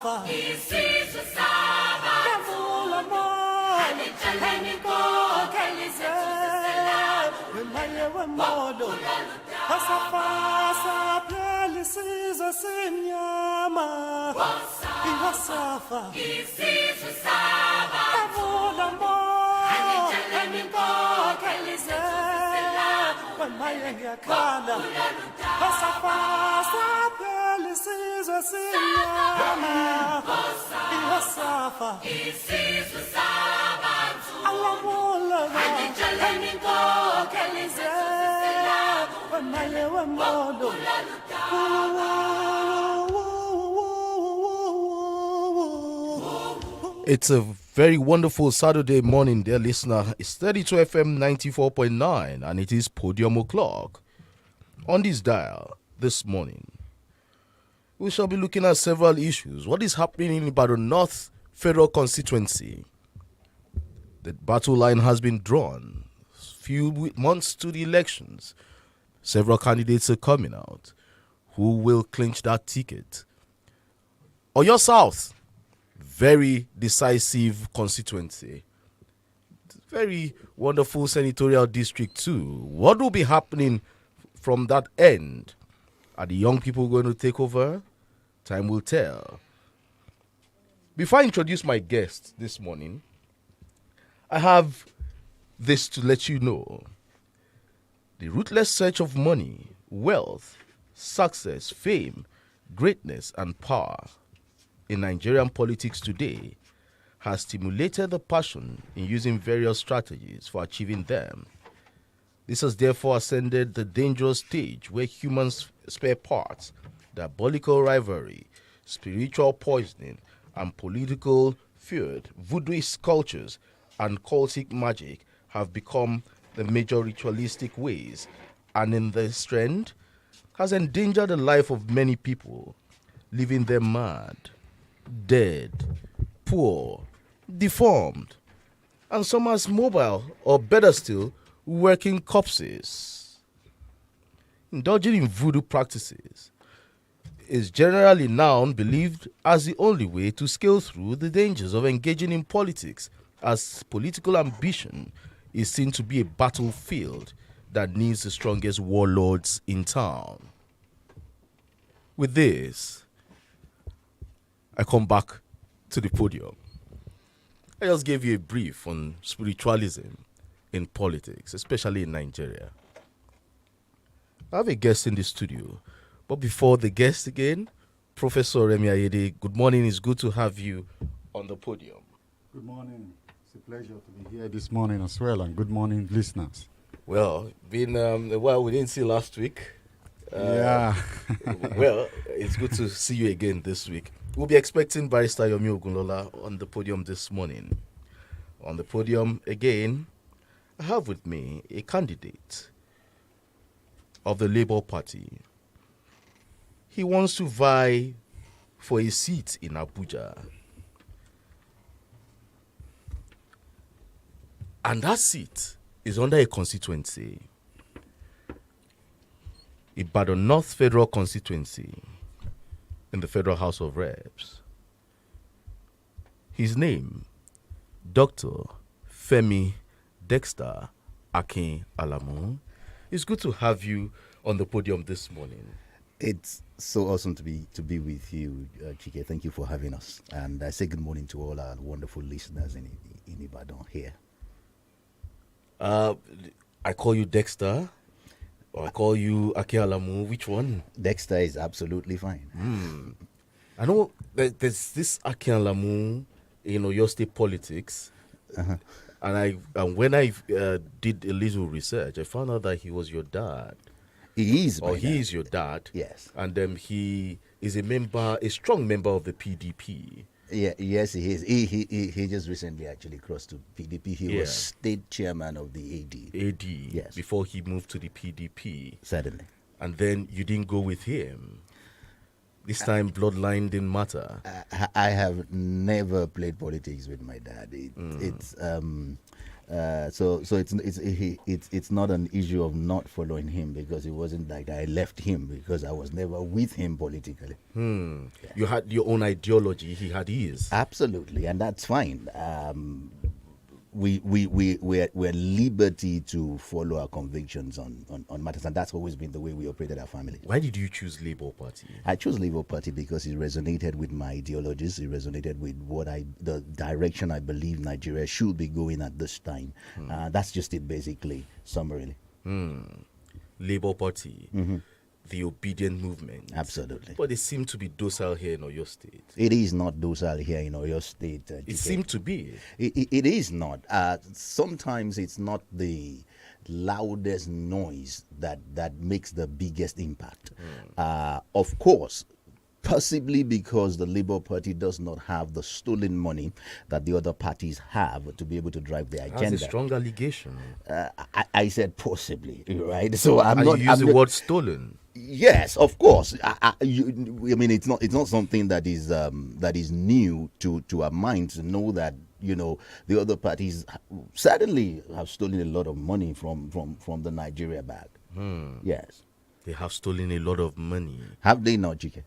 Isizo saba Kavula mo Anithaleni konke lizethu Wemaye wemodo Asafasa phela isizwe simnyama Iwasafa Isizo saba Kavula mo Anithaleni konke lizethu Wemaye ngiyakhala Asafasa phela isizwe simnyama Iwasafa Isizwe sabantu Alamula Anithaleni konke lizethu Wemaye wemodo It's a very wonderful Saturday morning, dear listener. It's 32 FM 94.9 and it is Podium o'clock. On this dial this morning, we shall be looking at several issues. What is happening in Ibadan North Federal Constituency? The battle line has been drawn. Few months to the elections. Several candidates are coming out. Who will clinch that ticket? Oyo South, very decisive constituency. Very wonderful senatorial district too. What will be happening from that end? Are the young people going to take over? Time will tell. Before I introduce my guest this morning, I have this to let you know. The ruthless search of money, wealth, success, fame, greatness, and power in Nigerian politics today has stimulated the passion in using various strategies for achieving them. This has therefore ascended the dangerous stage where humans' spare parts, diabolical rivalry, spiritual poisoning, and political feud, voodooist cultures, and cultic magic have become the major ritualistic ways, and in this trend has endangered the life of many people, leaving them mad, dead, poor, deformed, and some as mobile, or better still, working corpses. Indulging in voodoo practices is generally now believed as the only way to scale through the dangers of engaging in politics, as political ambition is seen to be a battlefield that needs the strongest warlords in town. With this, I come back to the podium. I just gave you a brief on spiritualism in politics, especially in Nigeria. I have a guest in the studio, but before the guest again, Professor Remi Ayede, good morning. It's good to have you on the podium. Good morning. It's a pleasure to be here this morning as well, and good morning, listeners. Well, been a while we didn't see last week. Yeah. Well, it's good to see you again this week. We'll be expecting Barrister Yomi Ogunlola on the podium this morning. On the podium again, I have with me a candidate of the Labour Party. He wants to vie for a seat in Abuja. And that seat is under a constituency, Ibadan North Federal Constituency, in the Federal House of Reps. His name, Dr. Femi Dexter Akin Alamu. It's good to have you on the podium this morning. It's so awesome to be with you, Chike. Thank you for having us. And I say good morning to all our wonderful listeners in Ibadan here. I call you Dexter, or I call you Akin Alamu. Which one? Dexter is absolutely fine. I know there's this Akin Alamu in Oyo State politics. Uh-huh. And when I did a little research, I found out that he was your dad. He is. Or he is your dad. Yes. And he is a strong member of the PDP. Yeah. Yes, he is. He just recently actually crossed to PDP. He was state chairman of the AD. AD. Yes. Before he moved to the PDP. Certainly. And then you didn't go with him. This time, bloodline didn't matter. I have never played politics with my dad. It's So it's not an issue of not following him, because it wasn't like I left him because I was never with him politically. Yeah. You had your own ideology, he had his. Absolutely, and that's fine. We're liberty to follow our convictions on matters, and that's always been the way we operated our family. Why did you choose Labour Party? I chose Labour Party because it resonated with my ideologies. It resonated with the direction I believe Nigeria should be going at this time. That's just it, basically, summarily. Labour Party. The obedient movement. Absolutely. But they seem to be docile here in Oyo State. It is not docile here in Oyo State. It seemed to be. It is not. Sometimes it's not the loudest noise that makes the biggest impact. Of course, possibly because the Labour Party does not have the stolen money that the other parties have to be able to drive their agenda. That's a strong allegation. I said possibly, right? So I'm not. You use the word stolen. Yes, of course. I mean, it's not something that is new to our minds to know that the other parties certainly have stolen a lot of money from the Nigeria bag. Yes, they have stolen a lot of money. Have they not, Chike?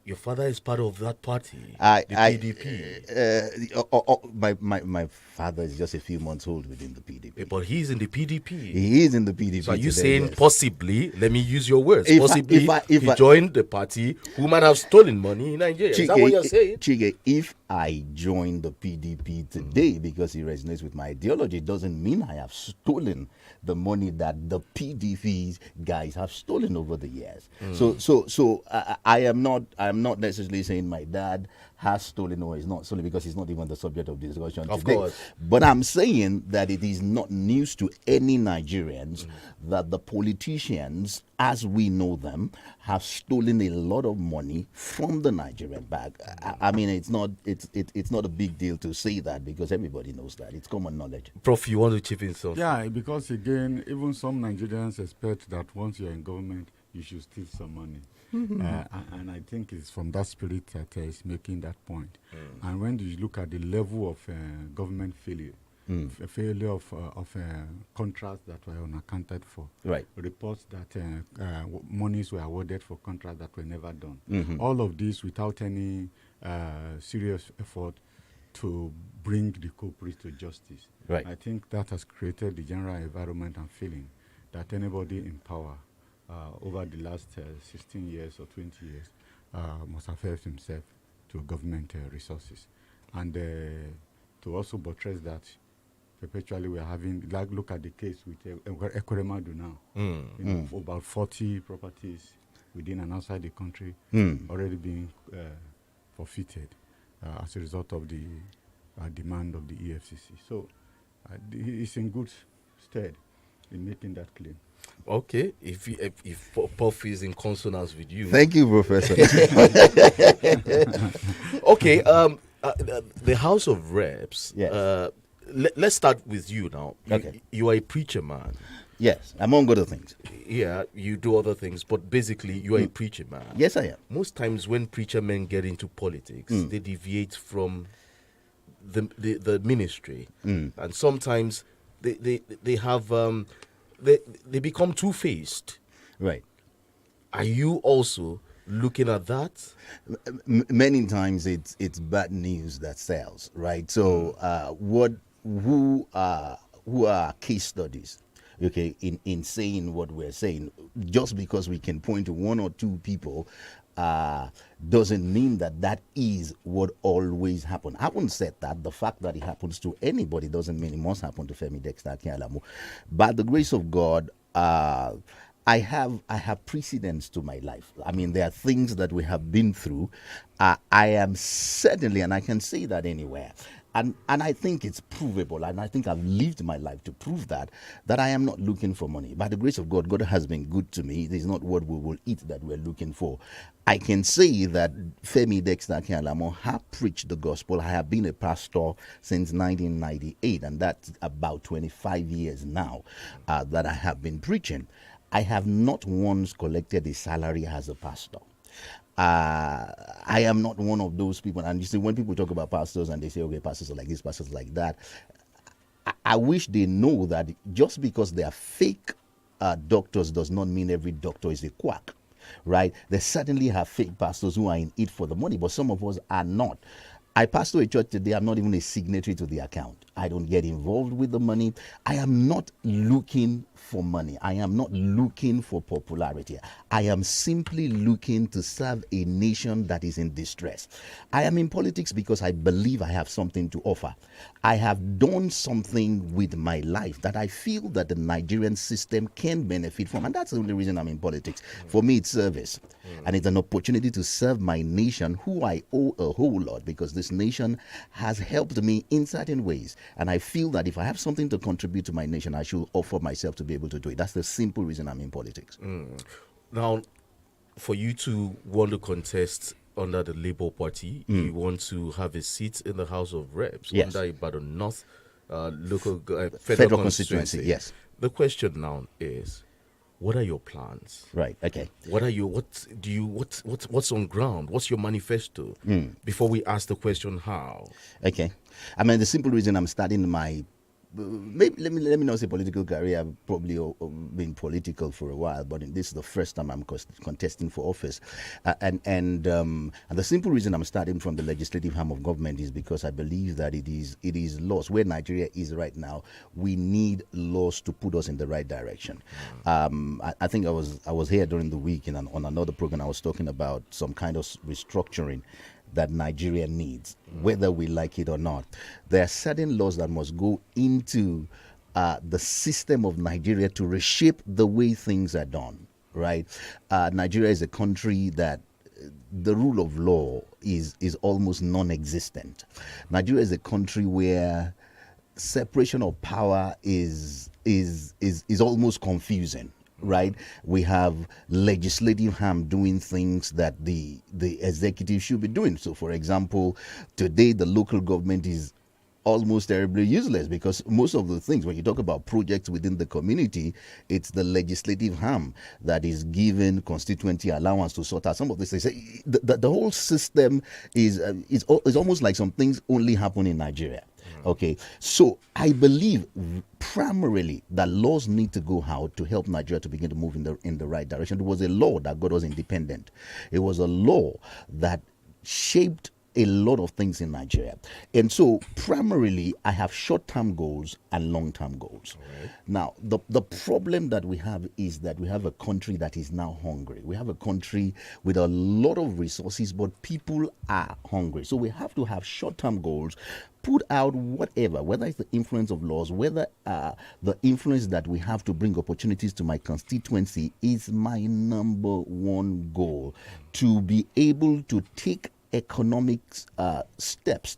Your father is part of that party, the PDP. My father is just a few months old within the PDP. But he's in the PDP. He is in the PDP. So are you today, saying yes. Possibly, let me use your words, possibly he joined the party who might have stolen money in Nigeria? Is that what you're saying? Chike, if I join the PDP today because it resonates with my ideology, it doesn't mean I have stolen the money that the PDP guys have stolen over the years. So I am not necessarily saying my dad has stolen or is not stolen, because it's not even the subject of discussion today. Of course. But I'm saying that it is not news to any Nigerians that the politicians, as we know them, have stolen a lot of money from the Nigerian bag. I mean, it's not a big deal to say that, because everybody knows that. It's common knowledge. Prof, you want to chip in something? Yeah, because again, even some Nigerians expect that once you're in government, you should steal some money. And I think it's from that spirit that is making that point. And when you look at the level of government failure, failure of contracts that were unaccounted for, right? Reports that monies were awarded for contracts that were never done. All of this without any serious effort to bring the culprits to justice. Right. I think that has created the general environment and feeling that anybody in power over the last 16 years or 20 years must have helped himself to government resources. And to also buttress that, perpetually we are having, like, look at the case with Ekweremadu now. About 40 properties within and outside the country already being forfeited as a result of the demand of the EFCC. So it's in good stead in making that claim. Okay, if Puff is in consonance with you. Thank you, Professor. Okay, the House of Reps. Yes. Let's start with you now. Okay. You are a preacher man. Yes, among other things. Yeah, you do other things, but basically you are a preacher man. Yes, I am. Most times when preacher men get into politics, they deviate from the ministry, and sometimes they have they become two-faced. Right. Are you also looking at that? Many times it's bad news that sells, right? So who are case studies, okay, in saying what we're saying? Just because we can point to one or two people doesn't mean that is what always happens. I haven't said that. The fact that it happens to anybody doesn't mean it must happen to Femi Dexter Akinlamo. By the grace of God, I have precedents to my life. I mean, there are things that we have been through. I am certainly, and I can say that anywhere, and I think it's provable, and I think I've lived my life to prove that I am not looking for money. By the grace of God, God has been good to me. It is not what we will eat that we're looking for. I can say that Femi Dexter Akinlamo have preached the gospel. I have been a pastor since 1998, and that's about 25 years now that I have been preaching. I have not once collected a salary as a pastor. I am not one of those people. And you see, when people talk about pastors and they say, okay, pastors are like this, pastors are like that, I wish they know that just because they are fake doctors does not mean every doctor is a quack, right? They certainly have fake pastors who are in it for the money, but some of us are not. I pastor a church today. I'm not even a signatory to the account. I don't get involved with the money. I am not looking for money. I am not looking for popularity. I am simply looking to serve a nation that is in distress. I am in politics because I believe I have something to offer. I have done something with my life that I feel that the Nigerian system can benefit from. And that's the only reason I'm in politics. For me, it's service. And it's an opportunity to serve my nation, who I owe a whole lot, because this nation has helped me in certain ways. And I feel that if I have something to contribute to my nation, I should offer myself to be able to do it. That's the simple reason I'm in politics. Now, for you to want to contest under the Labour Party, you want to have a seat in the House of Reps under Ibadan North local federal constituency. Yes. The question now is, what are your plans? Right. Okay. What's on ground? What's your manifesto? Before we ask the question how. Okay. I mean, the simple reason I'm starting my maybe let me not say political career. I've probably been political for a while, but this is the first time I'm contesting for office, and the simple reason I'm starting from the legislative arm of government is because I believe that it is laws where Nigeria is right now. We need laws to put us in the right direction. I think I was here during the week and on another program I was talking about some kind of restructuring that Nigeria needs, whether we like it or not. There are certain laws that must go into the system of Nigeria to reshape the way things are done, right? Nigeria is a country that the rule of law is almost non-existent. Nigeria is a country where separation of power is almost confusing. Right, we have legislative arm doing things that the executive should be doing. So, for example, today the local government is almost terribly useless because most of the things, when you talk about projects within the community, it's the legislative arm that is given constituency allowance to sort out some of this. They say the whole system is almost like some things only happen in Nigeria. Okay, so I believe primarily that laws need to go out to help Nigeria to begin to move in the right direction. It was a law that got us independent. It was a law that shaped a lot of things in Nigeria. And so primarily I have short-term goals and long-term goals. Right. Now, the problem that we have is that we have a country that is now hungry. We have a country with a lot of resources, but people are hungry. So we have to have short-term goals, put out whatever, whether it's the influence of laws, whether the influence that we have to bring opportunities to my constituency is my number one goal, to be able to take economic steps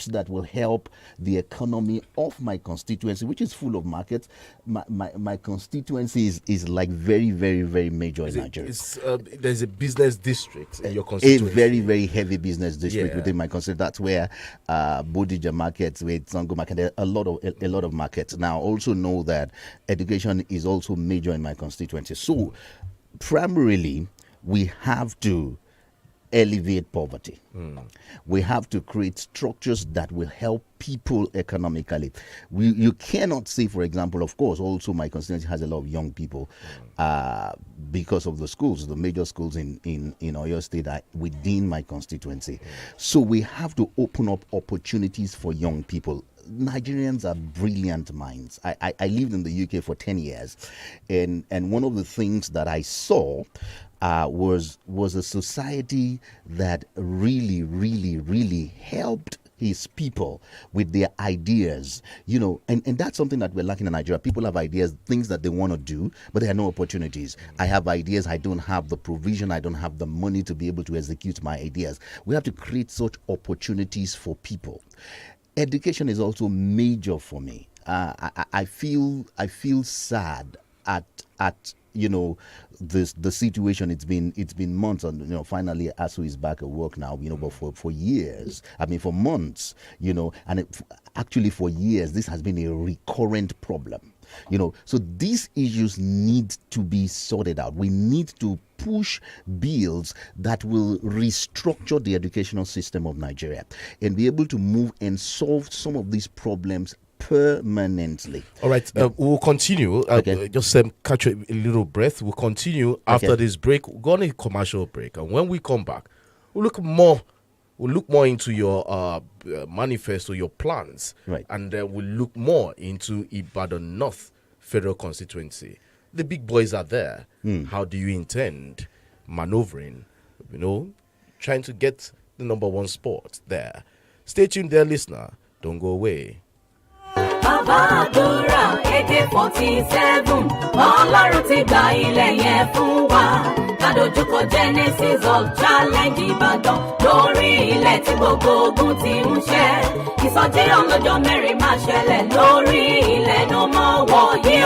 that will help the economy of my constituency, which is full of markets. My constituency is like very, very, very major in Nigeria. There's a business district in your constituency. A very, very heavy business district within my constituency. That's where Bodija markets, where Zango market, there are a lot of markets. Now, also know that education is also major in my constituency. So, primarily, we have to elevate poverty. We have to create structures that will help people economically. You cannot say, for example, of course, also my constituency has a lot of young people because of the schools, the major schools in Oyo State are within my constituency. So we have to open up opportunities for young people. Nigerians are brilliant minds. I lived in the UK for 10 years, and one of the things that I saw was a society that really, really, really helped his people with their ideas, and that's something that we're lacking in Nigeria. People have ideas, things that they want to do, but there are no opportunities. I have ideas, I don't have the provision, I don't have the money to be able to execute my ideas. We have to create such opportunities for people. Education is also major for me. I feel sad at the situation. It's been months, and finally ASU is back at work now. But for years, for months, and actually for years, this has been a recurrent problem. So these issues need to be sorted out. We need to push bills that will restructure the educational system of Nigeria and be able to move and solve some of these problems permanently. All right, we'll continue. Okay. Just catch a little breath. We'll continue after this break. We'll go on a commercial break, and when we come back, we'll look more into your manifesto, your plans, right? And then we'll look more into Ibadan North Federal Constituency. The big boys are there. How do you intend maneuvering? Trying to get the number one spot there. Stay tuned there, listener. Don't go away. Bàbá àdúrà AK-47 Ọlọ́run ti gba ilẹ̀ yẹn fún wa kádojúkọ Genesis of Challenge Ìbàdàn lórí ilẹ̀ tí gbogbo ogun ti ń ṣẹ́ ìsọjí ọlọ́jọ́ mẹ́rin máa ṣẹlẹ̀ lórí ilẹ̀ no more war yìí o.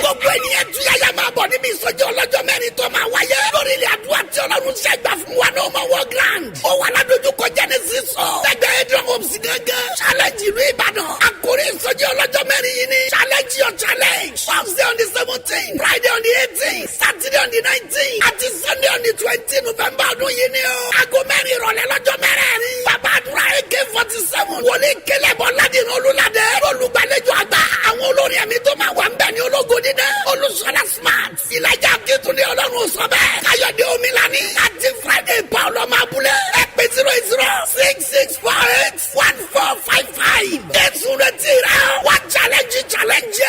Gbogbo ènìyàn tún yáyà máa bọ̀ níbi ìsọjí ọlọ́jọ́ mẹ́rin tó máa wáyé lórí ilẹ̀ àdúrà tí Ọlọ́run ṣe gbà fún wa no more war grand. Ó wà ládojúkọ Genesis of lẹ́gbẹ̀ẹ́ Adrian Homes gángan Challenge ìlú Ìbàdàn. Àkórí ìsọjí ọlọ́jọ́ mẹ́rin yìí ni challenge your challenge. Thursday on the 17th, Friday on the 18th, Saturday on the 19th, àti Sunday on the 20th November ọdún yìí ni o. Aago mẹ́rin ìrọ̀lẹ́ lọ́jọ́ mẹ́rẹ̀ẹ̀rin. Bàbá àdúrà AK-47 wọlé kẹlẹ́bọ̀ ládìrín olúladé. Olùgbàlejò àgbà àwọn olórin ẹ̀mí tó máa wà ń bẹ̀ ní ológo dídẹ́. Olùsọ̀lá smart. Ìlàjà Akíntúndé Ọlọ́run sọ bẹ́ẹ̀. Káyọ̀dé Omilani. Àti Friday Paul ọmọ abúlé. Ẹ̀pẹ̀ 0066481455. Ẹ̀sùn rẹ̀ ti rẹ̀. Wá challenge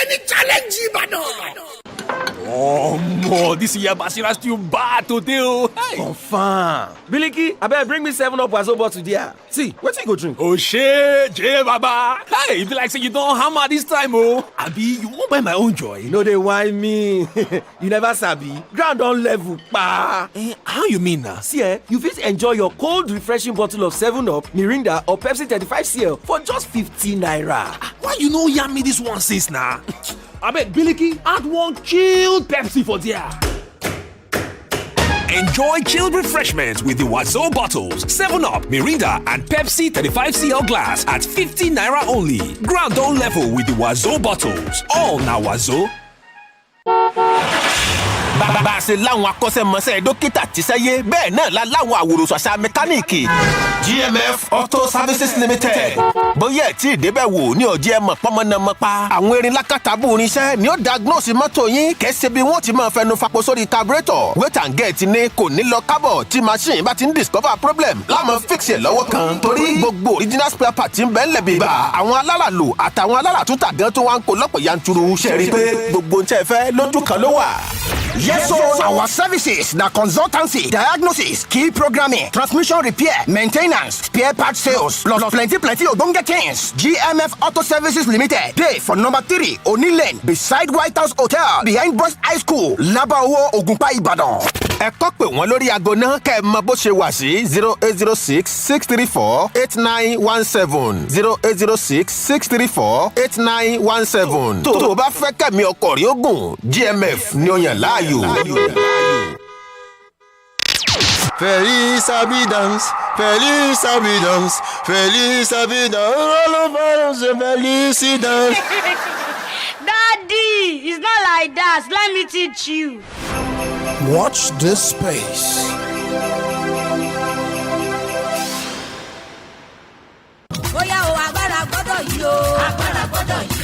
ẹni challenge Ìbàdàn. Oh, mo, this year Basira still bad today, oh. Hey. Confirm. Biliki, I better bring me 7 up Wazobo today. See, what you go drink? Oh, shit, J Baba. Hey, you be like say you don't hammer this time, oh. Abi, you won't buy my own joy. No, they whine me. You never sabi. Ground on level, pa. How you mean now? See, you fit enjoy your cold, refreshing bottle of 7 Up, Mirinda, or Pepsi 35cl for just 15 naira. Why you know yam me this one since now? I bet Biliki add one chilled Pepsi for there. Enjoy chilled refreshments with the Wazo bottles, 7 Up, Mirinda, and Pepsi 35cl glass at 50 naira only. Ground on level with the Wazo bottles. All now Wazo. bá a ṣe láwọn akọ́ṣẹ́mọṣẹ́ dókítà tíṣẹ́yé bẹ́ẹ̀ náà la láwọn àwòrán àṣà mẹkáníìkì GMF Auto Services Limited. bóyá ẹ̀ tí ìdébẹ̀ wò ní ọ̀jẹ̀ mọ̀ pọ́nmọ́nàmọ́pa àwọn erin lákàtàbù irinṣẹ́ ni ó diagnose mọ́tò yín kẹ́sẹ́ bí wọ́n ti máa fẹnu fapò sórí carburetor wait and get ni kò ní lọ kábọ̀ tí machine bá ti ń discover problem láàmú fix ẹ̀ lọ́wọ́ kan torí gbogbo original spare part ń bẹ́ẹ̀ lẹ̀ bíbà àwọn aláràlù àtàwọn aláràtúntà gan tó wá ń kó lọ́pọ̀ yanturu ṣẹ̀rí pé gbogbo ń tẹ́ fẹ́ lójú kan ló wà. Yes, so our services, the consultancy, diagnosis, key programming, transmission repair, maintenance, spare part sales, plus plenty ogbonge things. GMF Auto Services Limited. Pay for number 3, Oni Lane, beside White House Hotel, behind Boys High School, Labawo, Ogunpa, Ibadan. ẹ kọ́ pé wọ́n lórí aago náà kẹ́ ẹ mọ bó ṣe wà sí 08066348917 08066348917 tó o bá fẹ́ kẹ́mi ọkọ̀ rí ogun GMF ni ó yàn láàyò. Feliz Abidance, Feliz Abidance, Feliz Abidance, all of us felicidad. Daddy, it's not like that. Let me teach you. Watch this space. Bóyá o agbára gbọ́dọ̀ yìí o. Agbára gbọ́dọ̀ yìí.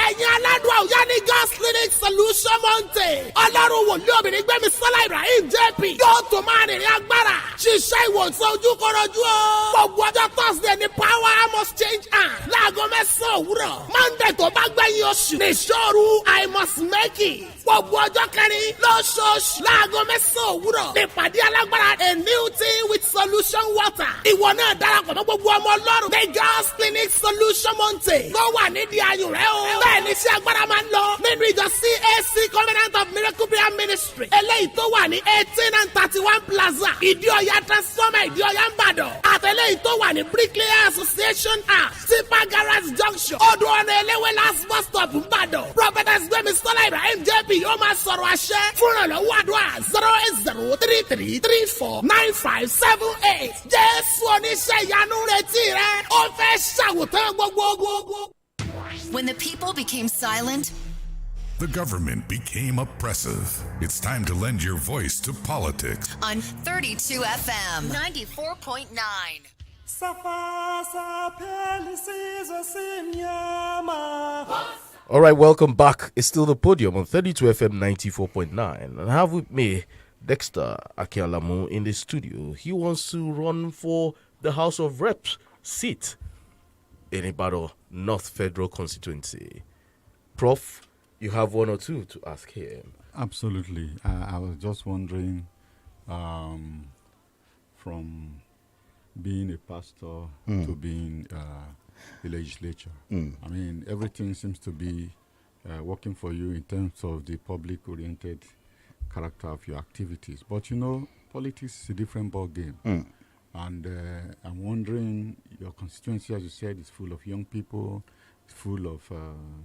Ẹ̀yin aládùn àwùjá ní God's Clinic Solution Mountain. Ọlọ́run wòlíì obìnrin Gbẹ́mi Sọ́lá Ibrahim JP. Yóò tó máa rìnrìn agbára. Ṣiṣẹ́ ìwòsàn ojúkọrọjú o. Gbogbo ọjọ́ Thursday ni power must change hand. Láago 9 òwúrọ̀. Monday tó bá gbẹ̀yìn oṣù. Ní ìṣòro I must make it. Gbogbo ọjọ́ kẹrin lóṣooṣù. Láago 9 òwúrọ̀. Ìpàdé alágbára a new thing with solution water. Ìwọ náà darapọ̀ mọ́ gbogbo ọmọ Ọlọ́run. The God's Clinic Solution Mountain. Ló wà nídìí ayùn rẹ̀ o. Bẹ́ẹ̀ ni iṣẹ́ agbára máa ń lọ nínú ìjọ CAC Covenant of Miracle Prayer Ministry. Eléyìí tó wà ní 18 and 31 Plaza. Ìdíọ̀yà Transformer Ìdíọ̀yà ń bàdàn. Àtẹ̀léyìí tó wà ní Bricklayer Association House. Tipa Garage Junction. Odò ọ̀nà Eléwé last bus stop ń bàdàn. Prophetess Gbẹ́mi Sọ́lá Ibrahim JP yóò máa sọ̀rọ̀ àṣẹ. Fúnrànlọ́wọ́ àdúrà 08033349578. Jésù oníṣẹ́ ìyanu retí rẹ̀. Ó fẹ́ ṣàwòtán gbogbo ogun. When the people became silent, the government became oppressive. It's time to lend your voice to politics. On 32 FM 94.9. All right, welcome back. It's still the Podium on 32 FM 94.9. And I have with me Dexter Akialamu in the studio. He wants to run for the House of Reps seat in Ibadan North Federal Constituency. Prof, you have one or two to ask him. Absolutely. I was just wondering, from being a pastor to being a legislature, I mean, everything seems to be working for you in terms of the public-oriented character of your activities. But, you know, politics is a different ball game. And I'm wondering, your constituency, as you said, is full of young people, full of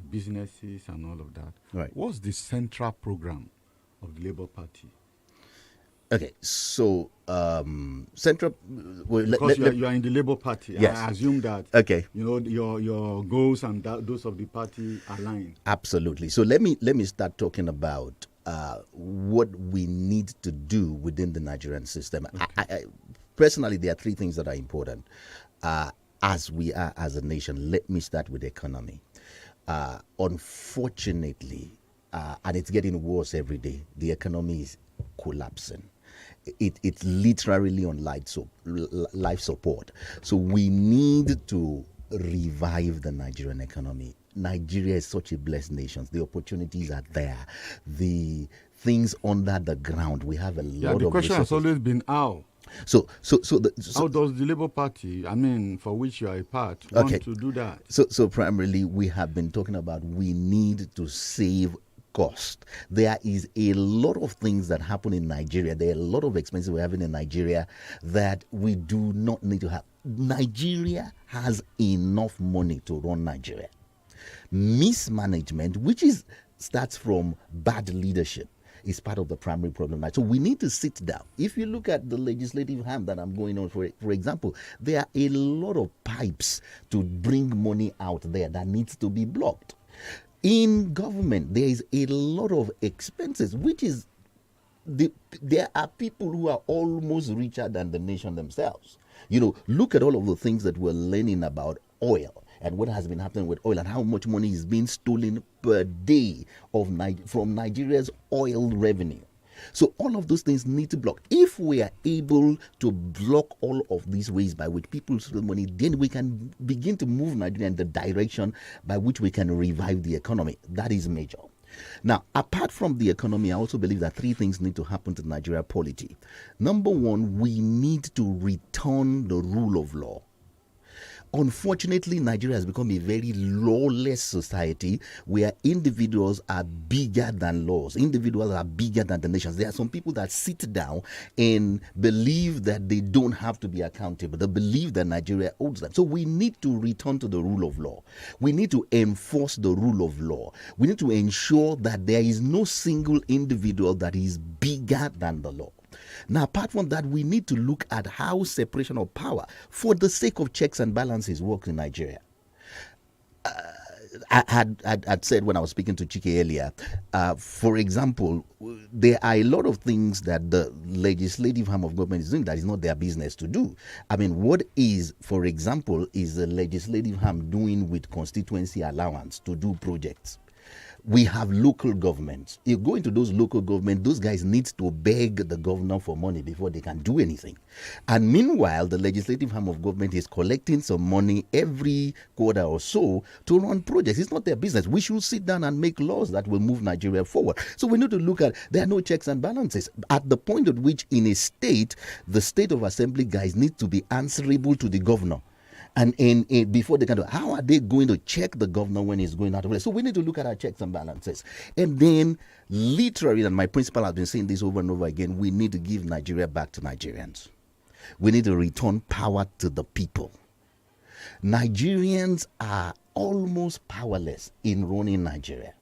businesses and all of that. Right. What's the central program of the Labour Party? Okay, so central. Well, because you are in the Labour Party. Yes. I assume that. Okay. You know your goals and those of the party align. Absolutely. So let me start talking about what we need to do within the Nigerian system. Okay. Personally, there are three things that are important. As we are as a nation, let me start with the economy. Unfortunately, and it's getting worse every day, the economy is collapsing. It's literally on life support. So we need to revive the Nigerian economy. Nigeria is such a blessed nation. The opportunities are there. The things under the ground, we have a lot of the question resources. has always been how. So how does the Labour Party, I mean, for which you are a part, want to do that? So primarily, we have been talking about we need to save cost. There is a lot of things that happen in Nigeria. There are a lot of expenses we're having in Nigeria that we do not need to have. Nigeria has enough money to run Nigeria. Mismanagement, which starts from bad leadership, is part of the primary problem. So we need to sit down. If you look at the legislative arm that I'm going on, for example, there are a lot of pipes to bring money out there that needs to be blocked. In government, there is a lot of expenses, which is there are people who are almost richer than the nation themselves. You know, look at all of the things that we're learning about oil and what has been happening with oil and how much money is being stolen per day from Nigeria's oil revenue. So all of those things need to block. If we are able to block all of these ways by which people steal money, then we can begin to move Nigeria in the direction by which we can revive the economy. That is major. Now, apart from the economy, I also believe that three things need to happen to Nigeria polity. Number one, we need to return the rule of law. Unfortunately, Nigeria has become a very lawless society where individuals are bigger than laws. Individuals are bigger than the nations. There are some people that sit down and believe that they don't have to be accountable. They believe that Nigeria owes them. So we need to return to the rule of law. We need to enforce the rule of law. We need to ensure that there is no single individual that is bigger than the law. Now, apart from that, we need to look at how separation of power, for the sake of checks and balances, works in Nigeria. I had said when I was speaking to CHIKE earlier, for example, there are a lot of things that the legislative arm of government is doing that is not their business to do. I mean, what is, for example, is the legislative arm doing with constituency allowance to do projects? We have local governments. You go into those local governments, those guys need to beg the governor for money before they can do anything. And meanwhile, the legislative arm of government is collecting some money every quarter or so to run projects. It's not their business. We should sit down and make laws that will move Nigeria forward. So we need to look at, there are no checks and balances. At the point at which in a state, the state of assembly guys need to be answerable to the governor. And before they can do, how are they going to check the governor when he's going out of place? So we need to look at our checks and balances. And then literally, and my principal has been saying this over and over again, we need to give Nigeria back to Nigerians. We need to return power to the people. Nigerians are almost powerless in running Nigeria.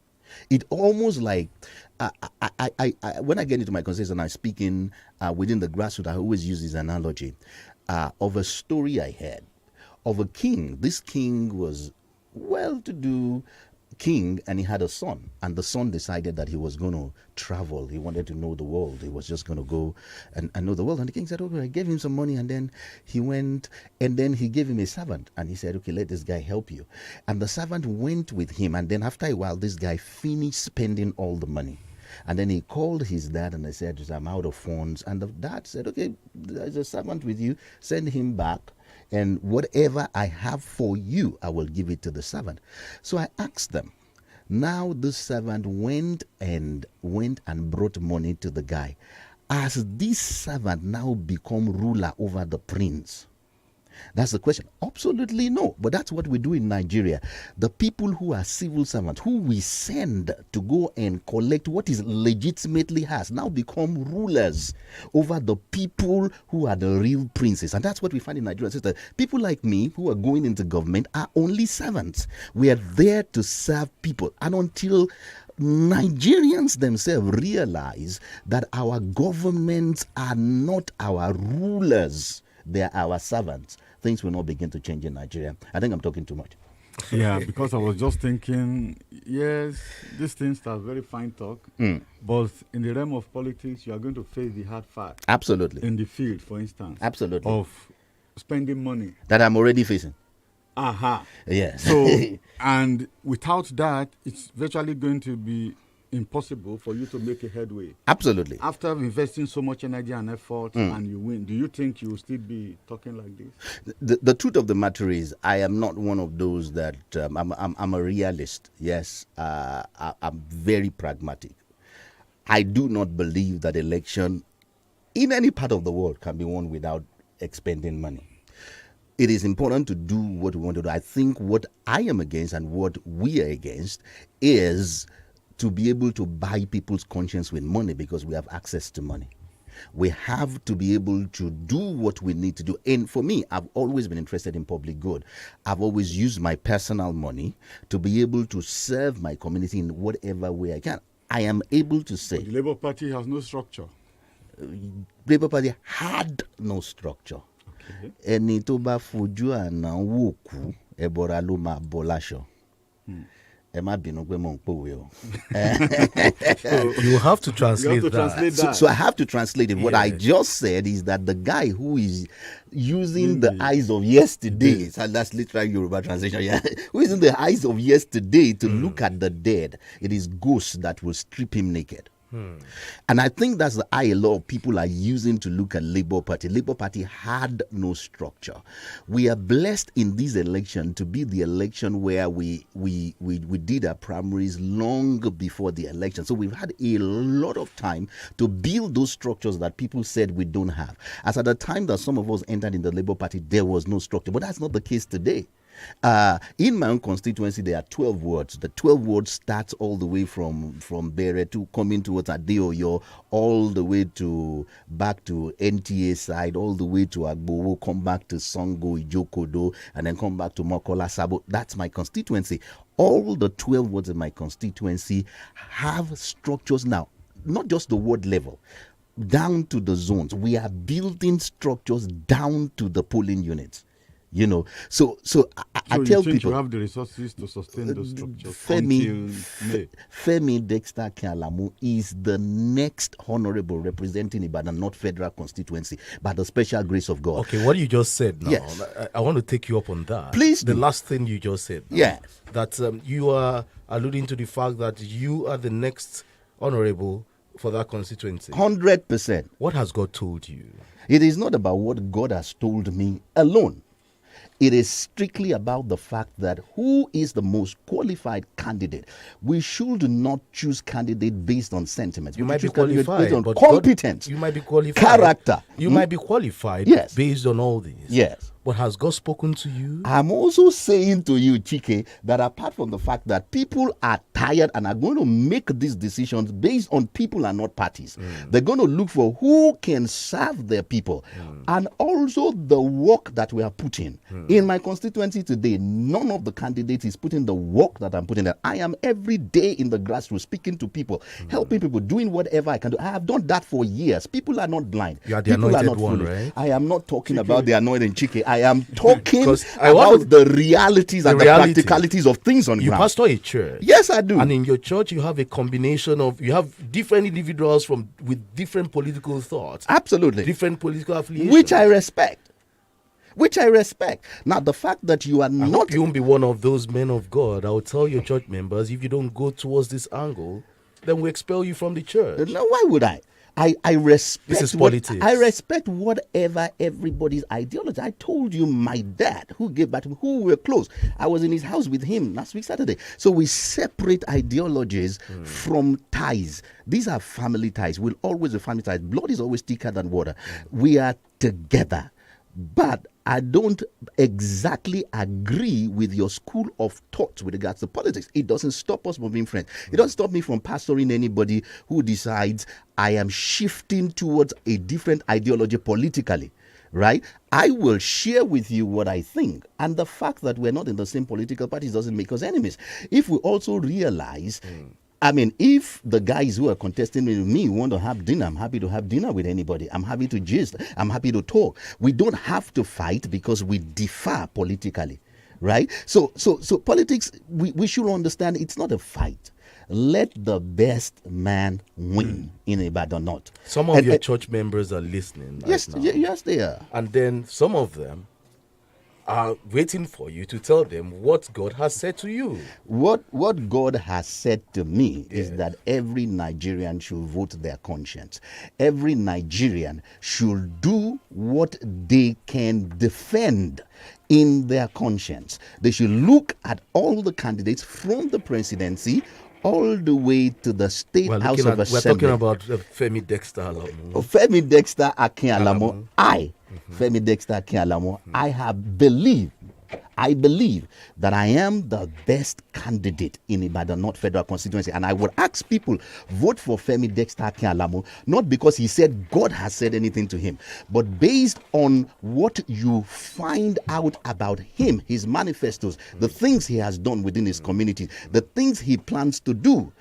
It almost like, when I get into my conversation, I'm speaking within the grassroots, I always use this analogy of a story I heard of a king. This king was well-to-do, king, and he had a son, and the son decided that he was going to travel. He wanted to know the world. He was just going to go and know the world. And the king said, okay, I gave him some money, and then he went, and then he gave him a servant, and he said, okay, let this guy help you. And the servant went with him, and then after a while, this guy finished spending all the money. And then he called his dad and he said, I'm out of funds. And the dad said, okay, there's a servant with you, send him back. And whatever I have for you, I will give it to the servant. So I asked them. Now the servant went and brought money to the guy. Has this servant now become ruler over the prince? That's the question. Absolutely no. But that's what we do in Nigeria. The people who are civil servants, who we send to go and collect what is legitimately has, now become rulers over the people who are the real princes. And that's what we find in Nigeria. Sister, people like me who are going into government are only servants. We are there to serve people. And until Nigerians themselves realize that our governments are not our rulers, they are our servants, things will not begin to change in Nigeria. I think I'm talking too much. Yeah, because I was just thinking, yes, these things are very fine talk, but in the realm of politics, you are going to face the hard fact. Absolutely. In the field, for instance. Absolutely. Of spending money. That I'm already facing. Aha. Yes. So, and without that, it's virtually going to be impossible for you to make a headway. Absolutely. After investing so much energy and effort and you win, do you think you will still be talking like this? The truth of the matter is, I am not one of those that I'm a realist. Yes, I'm very pragmatic. I do not believe that election in any part of the world can be won without expending money. It is important to do what we want to do. I think what I am against and what we are against is to be able to buy people's conscience with money because we have access to money. We have to be able to do what we need to do. And for me, I've always been interested in public good. I've always used my personal money to be able to serve my community in whatever way I can. I am able to say... But the Labour Party has no structure. Labour Party had no structure. Ẹni tó bá fojú àná wò kú, ẹbọra ló máa bọ́ láṣọ. You have to translate that. So I have to translate it. Yeah. What I just said is that the guy who is using the eyes of yesterday, so that's literally Yoruba translation, yeah, who is in the eyes of yesterday to look at the dead, it is ghosts that will strip him naked. And I think that's the eye a lot of people are using to look at Labour Party. Labour Party had no structure. We are blessed in this election to be the election where we did our primaries long before the election. So we've had a lot of time to build those structures that people said we don't have. As at the time that some of us entered in the Labour Party, there was no structure. But that's not the case today. In my own constituency, there are 12 wards. The 12 wards starts all the way from Bere to coming towards Adeoyo, all the way to back to NTA side, all the way to Agbowo, come back to Songo, Ijokodo, and then come back to Mokola Sabo. That's my constituency. All the 12 wards in my constituency have structures now, not just the ward level, down to the zones. We are building structures down to the polling units. You know, so I tell people you have the resources to sustain those structures. Femi Dexter Kialamu is the next honorable representing Ibadan, not federal constituency, by the special grace of God. Okay, what you just said now, yes. I want to take you up on that. Please The last thing you just said. Now, yes. That you are alluding to the fact that you are the next honorable for that constituency. 100%. What has God told you? It is not about what God has told me alone. It is strictly about the fact that who is the most qualified candidate. We should not choose candidate based on sentiments. You might be qualified based on but competence. You might be qualified. Character. You might be qualified yes. based on all these. Yes. But has God spoken to you? I'm also saying to you, Chike, that apart from the fact that people are tired and are going to make these decisions based on people and not parties, they're going to look for who can serve their people. And also the work that we are putting. In my constituency today, none of the candidates is putting the work that I'm putting there. I am every day in the grassroots speaking to people, helping people, doing whatever I can do. I have done that for years. People are not blind. You are the people anointed are not one, foolish. right? I am not talking about the anointing, Chike. I am talking I want about the realities and the practicalities of things on you ground. pastor a church. Yes, I do. And in your church, you have a combination of, you have different individuals with different political thoughts. Absolutely. Different political affiliations. Which I respect. Now, the fact that you are I not... hope you won't be one of those men of God. I will tell your church members, if you don't go towards this angle, then we expel you from the church. No, why would I? I respect... This is politics. I respect whatever everybody's ideology. I told you my dad, who gave back to me, who were close. I was in his house with him last week, Saturday. So we separate ideologies from ties. These are family ties. We'll always be family ties. Blood is always thicker than water. We are together. But I don't exactly agree with your school of thought with regards to politics. It doesn't stop us from being friends. It doesn't stop me from pastoring anybody who decides I am shifting towards a different ideology politically, right? I will share with you what I think. And the fact that we're not in the same political parties doesn't make us enemies. If we also realize... I mean, if the guys who are contesting with me want to have dinner, I'm happy to have dinner with anybody. I'm happy to gist. I'm happy to talk. We don't have to fight because we differ politically, right? So politics, we should understand it's not a fight. Let the best man win in Ibadan North. Some of your church members are listening yes, now. Yes, they are. And then some of them are waiting for you to tell them what God has said to you. What God has said to me is that every Nigerian should vote their conscience. Every Nigerian should do what they can defend in their conscience. They should look at all the candidates from the presidency all the way to the State House of Assembly. We're talking about Femi Dexter Alamo. Femi Dexter Akin Alamo. Femi Dexter Akin Alamo. I believe that I am the best candidate in Ibadan North Federal Constituency. And I would ask people, vote for Femi Dexter Akin Alamo, not because he said God has said anything to him, but based on what you find out about him, his manifestos, the things he has done within his community, the things he plans to do,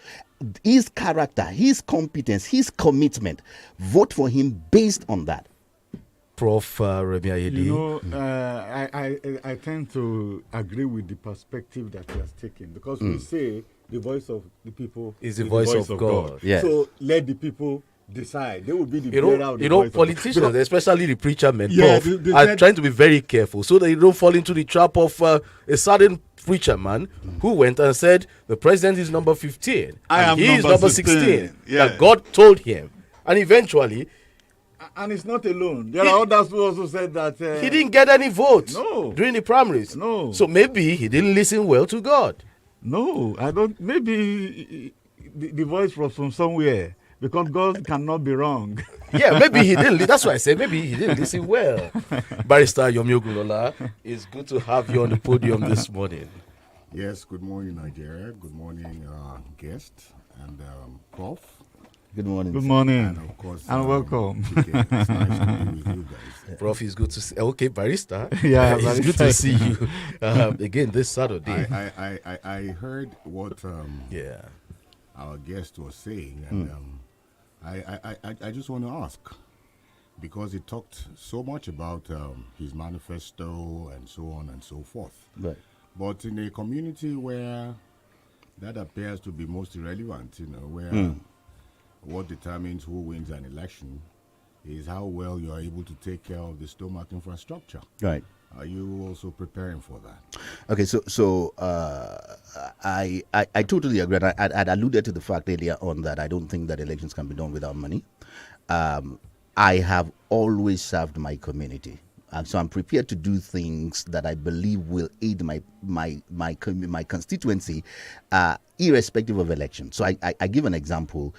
his character, his competence, his commitment. Vote for him based on that. Prof. Remi Ayede. You know, I tend to agree with the perspective that he has taken, because we say the voice of the people is the voice of God. Yes. So let the people decide. They will be the bearer of the voice politicians, especially the preacher men, they are trying to be very careful so that you don't fall into the trap of a certain preacher man who went and said the president is number 15 and he is number 16. Yeah. That God told him, and eventually. And it's not alone. There are others who also said that he didn't get any votes during the primaries. No. So maybe he didn't listen well to God. No, I don't. Maybe the voice was from somewhere, because God cannot be wrong. Yeah, maybe he didn't. That's why I said maybe he didn't listen well. Barrister Yomi Ogunlola, it's good to have you on the podium this morning. Yes, good morning, Nigeria. Good morning, guest and Prof. Good morning. Good morning. And of course, welcome. CHIKE. It's nice to be with you guys. Prof, it's good to see. Okay, Barrister. Yeah, it's good to see you again this Saturday. I heard what our guest was saying, and I just want to ask, because he talked so much about his manifesto and so on and so forth. Right. But in a community where that appears to be most irrelevant, where what determines who wins an election is how well you are able to take care of the stomach infrastructure. Right. Are you also preparing for that? Okay, so I totally agree. I'd alluded to the fact earlier on that I don't think that elections can be done without money. I have always served my community. And so I'm prepared to do things that I believe will aid my constituency, irrespective of election. So I give an example.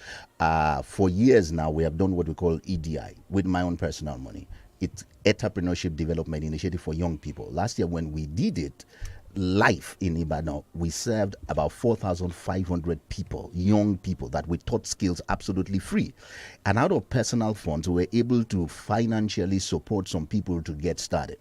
For years now, we have done what we call EDI with my own personal money. It's Entrepreneurship Development Initiative for Young People. Last year, when we did it live in Ibadan, we served about 4,500 people, young people that we taught skills absolutely free. And out of personal funds, we were able to financially support some people to get started.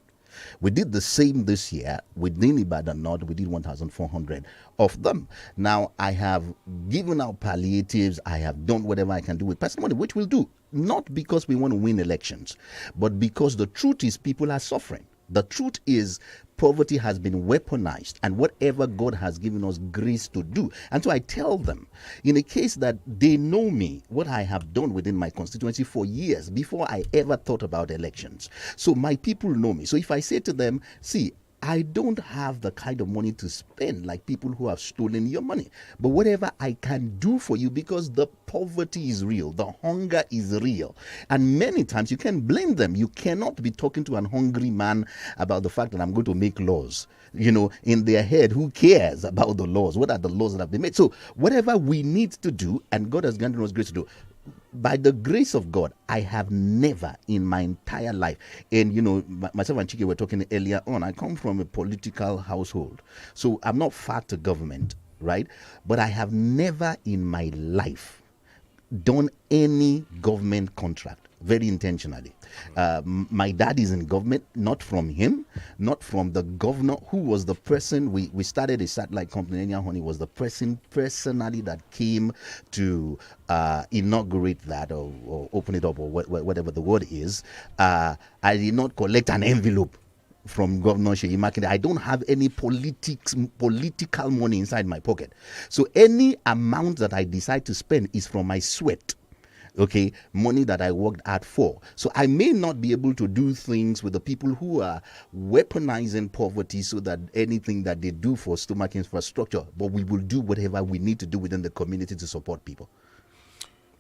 We did the same this year within Ibadan North. We did 1,400 of them. Now, I have given out palliatives. I have done whatever I can do with personal money, which we'll do. Not because we want to win elections, but because the truth is people are suffering. The truth is, poverty has been weaponized, and whatever God has given us grace to do. And so I tell them, in a case that they know me, what I have done within my constituency for years before I ever thought about elections. So my people know me. So if I say to them, see, I don't have the kind of money to spend like people who have stolen your money. But whatever I can do for you, because the poverty is real, the hunger is real. And many times you can blame them. You cannot be talking to an hungry man about the fact that I'm going to make laws. You know, in their head, who cares about the laws? What are the laws that have been made? So whatever we need to do, and God has granted us grace to do, by the grace of God, I have never in my entire life, and you know, myself and Chike were talking earlier on, I come from a political household. So I'm not far to government, right? But I have never in my life done any government contract, very intentionally. My dad is in government, not from him, not from the governor, who was the person. We started a satellite company, Enya Honey was the person personally that came to inaugurate that or open it up, or whatever the word is. I did not collect an envelope from Governor Sheyi Makinde. I don't have any political money inside my pocket. So any amount that I decide to spend is from my sweat. Okay, money that I worked hard for. So I may not be able to do things with the people who are weaponizing poverty so that anything that they do for stomach infrastructure, but we will do whatever we need to do within the community to support people.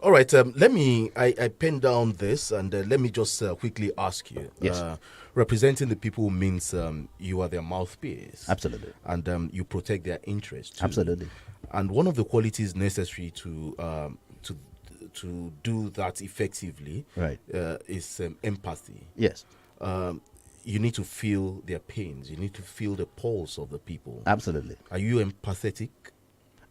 All right, I pen down this and let me just quickly ask you. Yes. Representing the people means you are their mouthpiece. Absolutely. And you protect their interests too. Absolutely. And one of the qualities necessary to do that effectively, right, is empathy. Yes. You need to feel their pains. You need to feel the pulse of the people. Absolutely. Are you empathetic?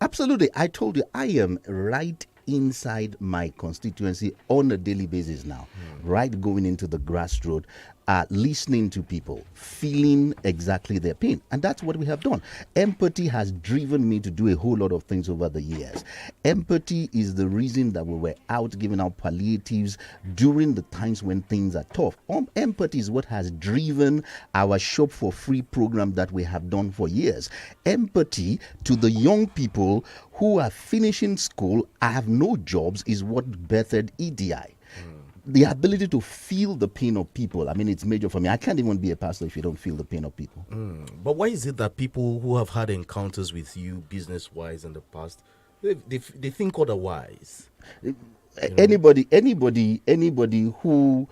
Absolutely. I told you, I am right inside my constituency on a daily basis now, right, going into the grassroots, listening to people, feeling exactly their pain. And that's what we have done. Empathy has driven me to do a whole lot of things over the years. Empathy is the reason that we were out giving out palliatives during the times when things are tough. Empathy is what has driven our Shop for Free program that we have done for years. Empathy to the young people who are finishing school, I have no jobs, is what birthed EDI. The ability to feel the pain of people, I mean, it's major for me. I can't even be a pastor if you don't feel the pain of people. But why is it that people who have had encounters with you business-wise in the past, they think otherwise? Anybody who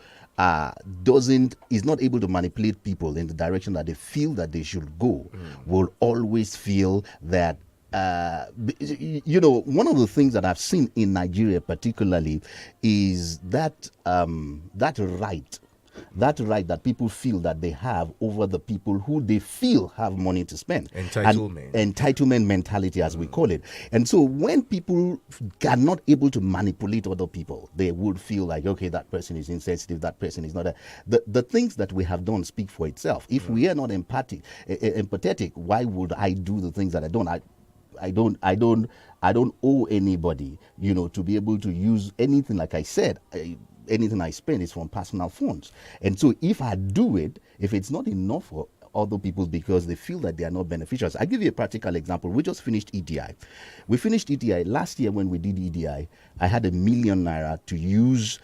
is not able to manipulate people in the direction that they feel that they should go will always feel that one of the things that I've seen in Nigeria particularly is that right that people feel that they have over the people who they feel have money to spend. Entitlement mentality, as we call it. And so when people are not able to manipulate other people, they would feel like, okay, that person is insensitive, that person is not. The things that we have done speak for itself. If we are not empathetic, why would I do the things that I don't? I don't owe anybody, to be able to use anything. Like I said, anything I spend is from personal funds. And so if I do it, if it's not enough for other people because they feel that they are not beneficiaries. I'll give you a practical example. We just finished EDI. We finished EDI last year. When we did EDI, I had ~1 million naira to use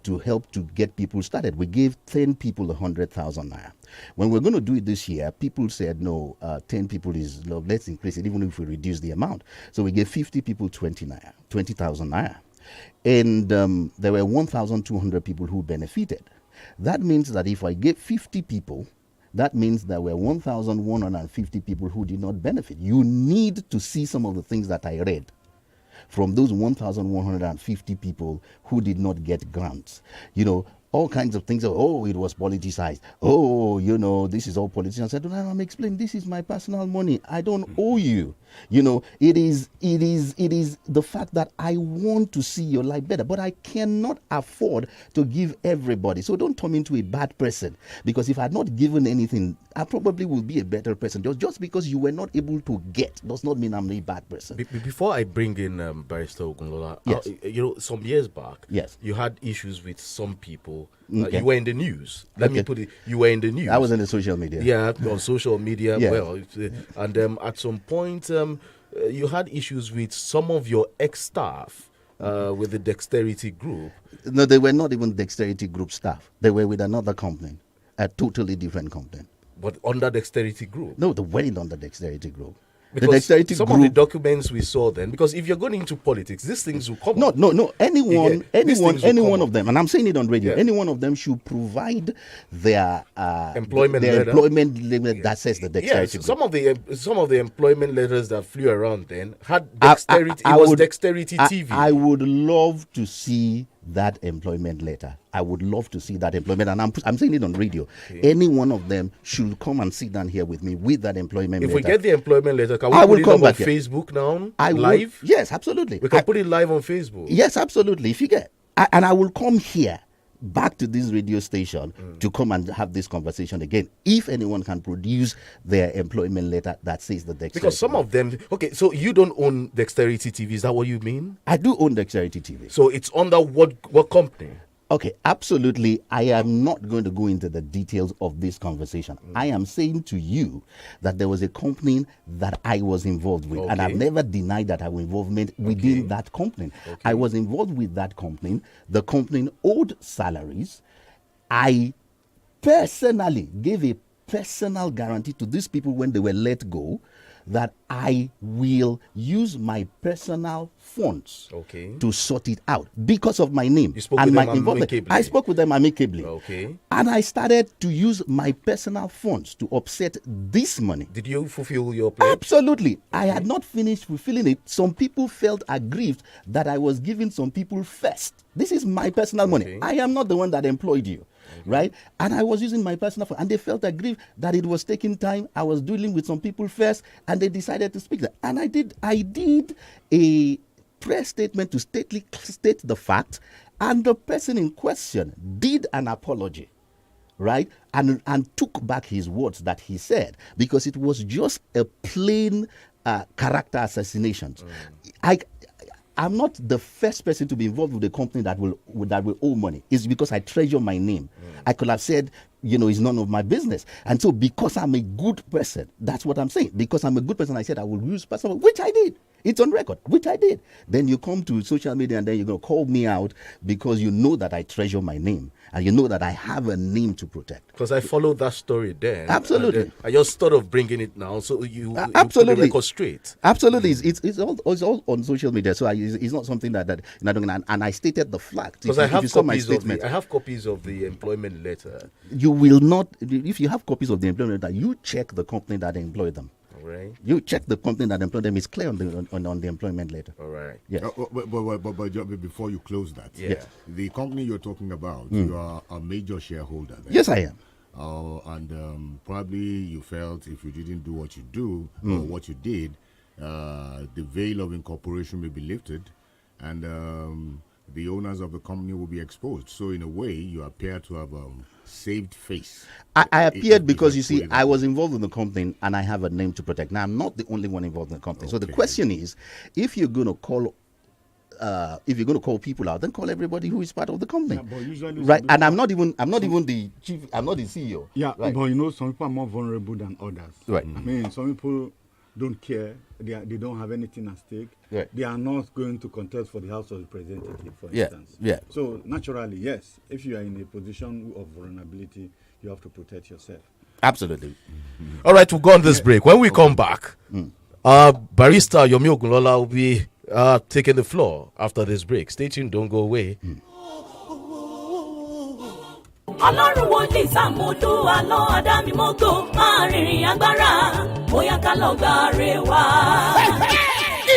to help to get people started. We gave 10 people 100,000 naira. When we're going to do it this year, people said, no, 10 people is low. Let's increase it, even if we reduce the amount. So we gave 50 people 20,000 naira. And there were 1,200 people who benefited. That means that if I gave 50 people, that means there were 1,150 people who did not benefit. You need to see some of the things that I read from those 1,150 people who did not get grants. All kinds of things. Oh, it was politicized. Oh, this is all politicians. I said, I'm explaining, this is my personal money. I don't owe you. It is the fact that I want to see your life better, but I cannot afford to give everybody. So don't turn me into a bad person, because if I had not given anything, I probably will be a better person. Just because you were not able to get does not mean I'm a bad person. Before I bring in Barrister Ogunlola, yes. Some years back, yes, you had issues with some people You were in the news. Let me put it. You were in the news. I was in the social media. Yeah, on social media. Yeah. Well, and at some point, you had issues with some of your ex-staff with the Dexterity Group. No, they were not even Dexterity Group staff. They were with another company, a totally different company. But under Dexterity Group? No, they weren't under Dexterity Group. Because some of the documents we saw then, because if you're going into politics, these things will come up. No. Any one of them, and I'm saying it on radio, any one of them should provide their employment letter that says the Dexterity Group. Some of the employment letters that flew around then had Dexterity. It was Dexterity TV. I would love to see that employment letter. I would love to see that employment, and I'm saying it on radio. Okay. Any one of them should come and sit down here with me with that employment letter. If we get the employment letter, can we put it on Facebook now? Live? Yes, absolutely. We can put it live on Facebook. Yes, absolutely. If you get, and I will come here back to this radio station to come and have this conversation again. If anyone can produce their employment letter that says the Dexterity. Because some of them, okay, so you don't own Dexterity TV, is that what you mean? I do own Dexterity TV. So it's under what company? Okay, absolutely. I am not going to go into the details of this conversation. I am saying to you that there was a company that I was involved with, and I've never denied that I was involvement within that company. I was involved with that company. The company owed salaries. I personally gave a personal guarantee to these people when they were let go that I will use my personal funds to sort it out because of my name and my involvement. I spoke with them amicably. And I started to use my personal funds to offset this money. Did you fulfill your pledge? Absolutely. I had not finished fulfilling it. Some people felt aggrieved that I was giving some people first. This is my personal money. I am not the one that employed you. Right? And I was using my personal phone, and they felt aggrieved that it was taking time. I was dealing with some people first, and they decided to speak that. And I did a press statement to state the fact, and the person in question did an apology, right? And took back his words that he said, because it was just a plain character assassination. I'm not the first person to be involved with a company that will owe money. It's because I treasure my name. I could have said, it's none of my business. And so because I'm a good person, that's what I'm saying. Because I'm a good person, I said I will use personal, which I did. It's on record, which I did. Then you come to social media and then you're going to call me out because you know that I treasure my name and you know that I have a name to protect. Because I followed that story then. Absolutely. I just thought of bringing it now so you put the record straight. Absolutely. It's all on social media. So it's not something that and I stated the fact. Because I have copies of the employment letter. You will not, if you have copies of the employment letter, you check the company that employed them. Right. You check the company that employed them. It's clear on the employment letter. All right. Yes. But before you close that, the company you're talking about, you are a major shareholder there. Yes, I am. And probably you felt if you didn't do what you do or what you did, the veil of incorporation may be lifted, and the owners of the company will be exposed. So in a way, you appear to have saved face. I appeared because, you see, I was involved in the company and I have a name to protect. Now, I'm not the only one involved in the company. So the question is, if you're going to call people out, then call everybody who is part of the company. Right? And I'm not even the chief, I'm not the CEO. Yeah, right? But some people are more vulnerable than others. Right. I mean, some people don't care. They don't have anything at stake. Right. They are not going to contest for the House of Representatives, for instance. Yeah. So naturally, yes, if you are in a position of vulnerability, you have to protect yourself. Absolutely. All right, we'll go on this break. When we come back, Barrister Yomi Ogunlola will be taking the floor after this break. Stay tuned, don't go away. Ọlọ́run wòlíì Sàmódù àlọ́ Adámímọ́gò máa rìnrìn agbára bóyá ká lọ gbàre wá.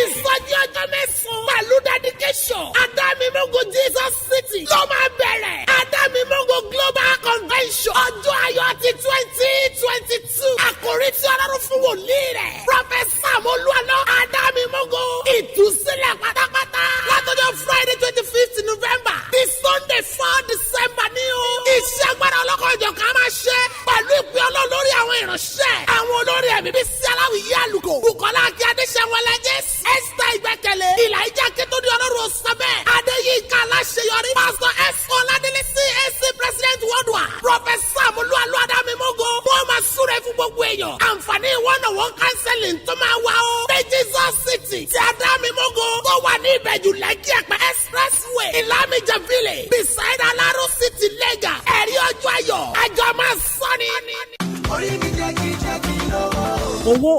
Ìsọjí ọjọ́ mẹ́sàn-án pẹ̀lú dedication Adámímọ́gò Jesus City ló máa bẹ̀rẹ̀. Adámímọ́gò Global Convention ọjọ́ ayọ̀ ti 2022. Àkòrí tí Ọlọ́run fún wòlíì rẹ̀. Prọfẹ̀sà Olúwaná Adámímọ́gò ìtúsílẹ̀ pátápátá. Látọjọ́ Friday 25th November di Sunday 4 December ní o. Iṣẹ́ agbára ọlọ́kọ̀ ìjọ̀kan máa ṣe pẹ̀lú ìpè Ọlọ́run lórí àwọn ìránṣẹ́. Àwọn olórí ẹ̀mí bíi sí aláwìyé àlùkò. Bùkọ́lá Akí Adéṣẹ́wọlé Jésù. Esther Ìgbẹ́kẹ̀lé. Ìlàjà Kétódì Ọlọ́run Sọ́bẹ̀. Adéyínká Aláṣeyọrí. Pásítọ̀ S. Ọládélé CAC President èèyàn. àǹfààní ìwọ́nàwọ́ counseling tó máa wà o. ní Jesus City tí Adámímógó tó wà ní Ìbẹ̀jú Lẹ́kì Ẹ̀pẹ́ expressway Ìlàmìjà village beside Aláró City Lega. ẹ̀rí ọjọ́ ayọ̀ àjọ máa sọ ni. orí mi jẹ́ kí lówó.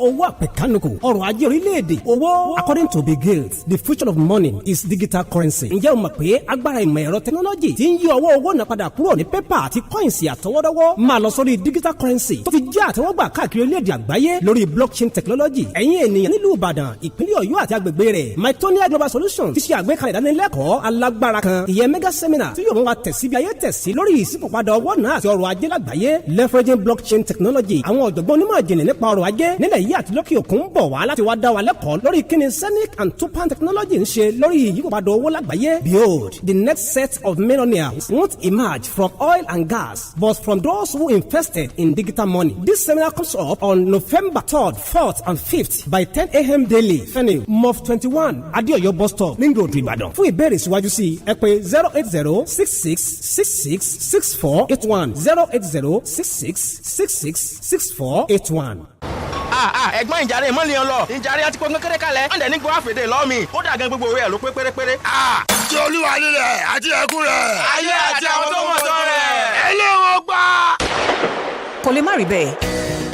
owó àpèkánukò ọrọ̀ ajé orílẹ̀-èdè owó. according to Bill Gates, the future of money is digital currency. ǹjẹ́ o mọ̀ pé agbára ìmọ̀ ẹ̀rọ technology ti ń yí ọwọ́ owó náà padà kúrò ní pépà àti kọ́ìnsì àtọwọ́dọ́wọ́ máa lọ sórí digital currency tó ti jẹ́ àtẹwọ́gbà káàkiri orílẹ̀-èdè àgbáyé lórí blockchain technology. ẹ̀yin ènìyàn nílùú Ìbàdàn ìpínlẹ̀ Ọ̀yọ́ àti agbègbè rẹ̀ Mytonia Global Solutions ti ṣe àgbékalẹ̀ ìdánilẹ́kọ̀ọ́ alágbára kan ìyẹn mega seminar tí yóò mú wa tẹ̀sí bí ayé tẹ̀sí lórí ìṣípòpadà ọwọ́ náà àti ọrọ̀ ajé lágbàáyé leveraging blockchain technology. àwọn ọ̀jọ̀gbọ́n onímọ̀ ìjìnlẹ̀ nípa ọrọ̀ ajé nílẹ̀ yìí àti lókè òkun ń bọ̀ wá láti wá dá wa lẹ́kọ̀ọ́ lórí kíni Zenith and Tupan technology ń ṣe lórí ìyípadà owó lágbàáyé. Behold, the next set of millionaires won't emerge from oil and gas, but from those who invested in digital money. This seminar comes up on November 3rd, 4th, and 5th by 10 a.m. daily. Venue MOF 21 Adéọ̀yọ́ bus stop Ring Road Ìbàdàn. Fún ìbéèrè síwájú sí ẹ pè 08066666481 08066666481. ẹ̀gbọ́n ìjàre ìmọ̀lẹ́ yẹn lọ ìjàre àti pọ̀npọ̀ kéré kalẹ̀ ọ̀dẹ̀ ní gbọ́ àfẹ́dẹ́ lọ́ọ̀mì ó dàgẹ́ gbogbo rẹ̀ ló pé pérépéré. tí olúwa nílẹ̀ àti ẹ̀kú rẹ̀. ayé àti àwọn tó mọ̀ tán rẹ̀. ẹlẹ́wọ̀n gbà. kò lè má rí bẹ́ẹ̀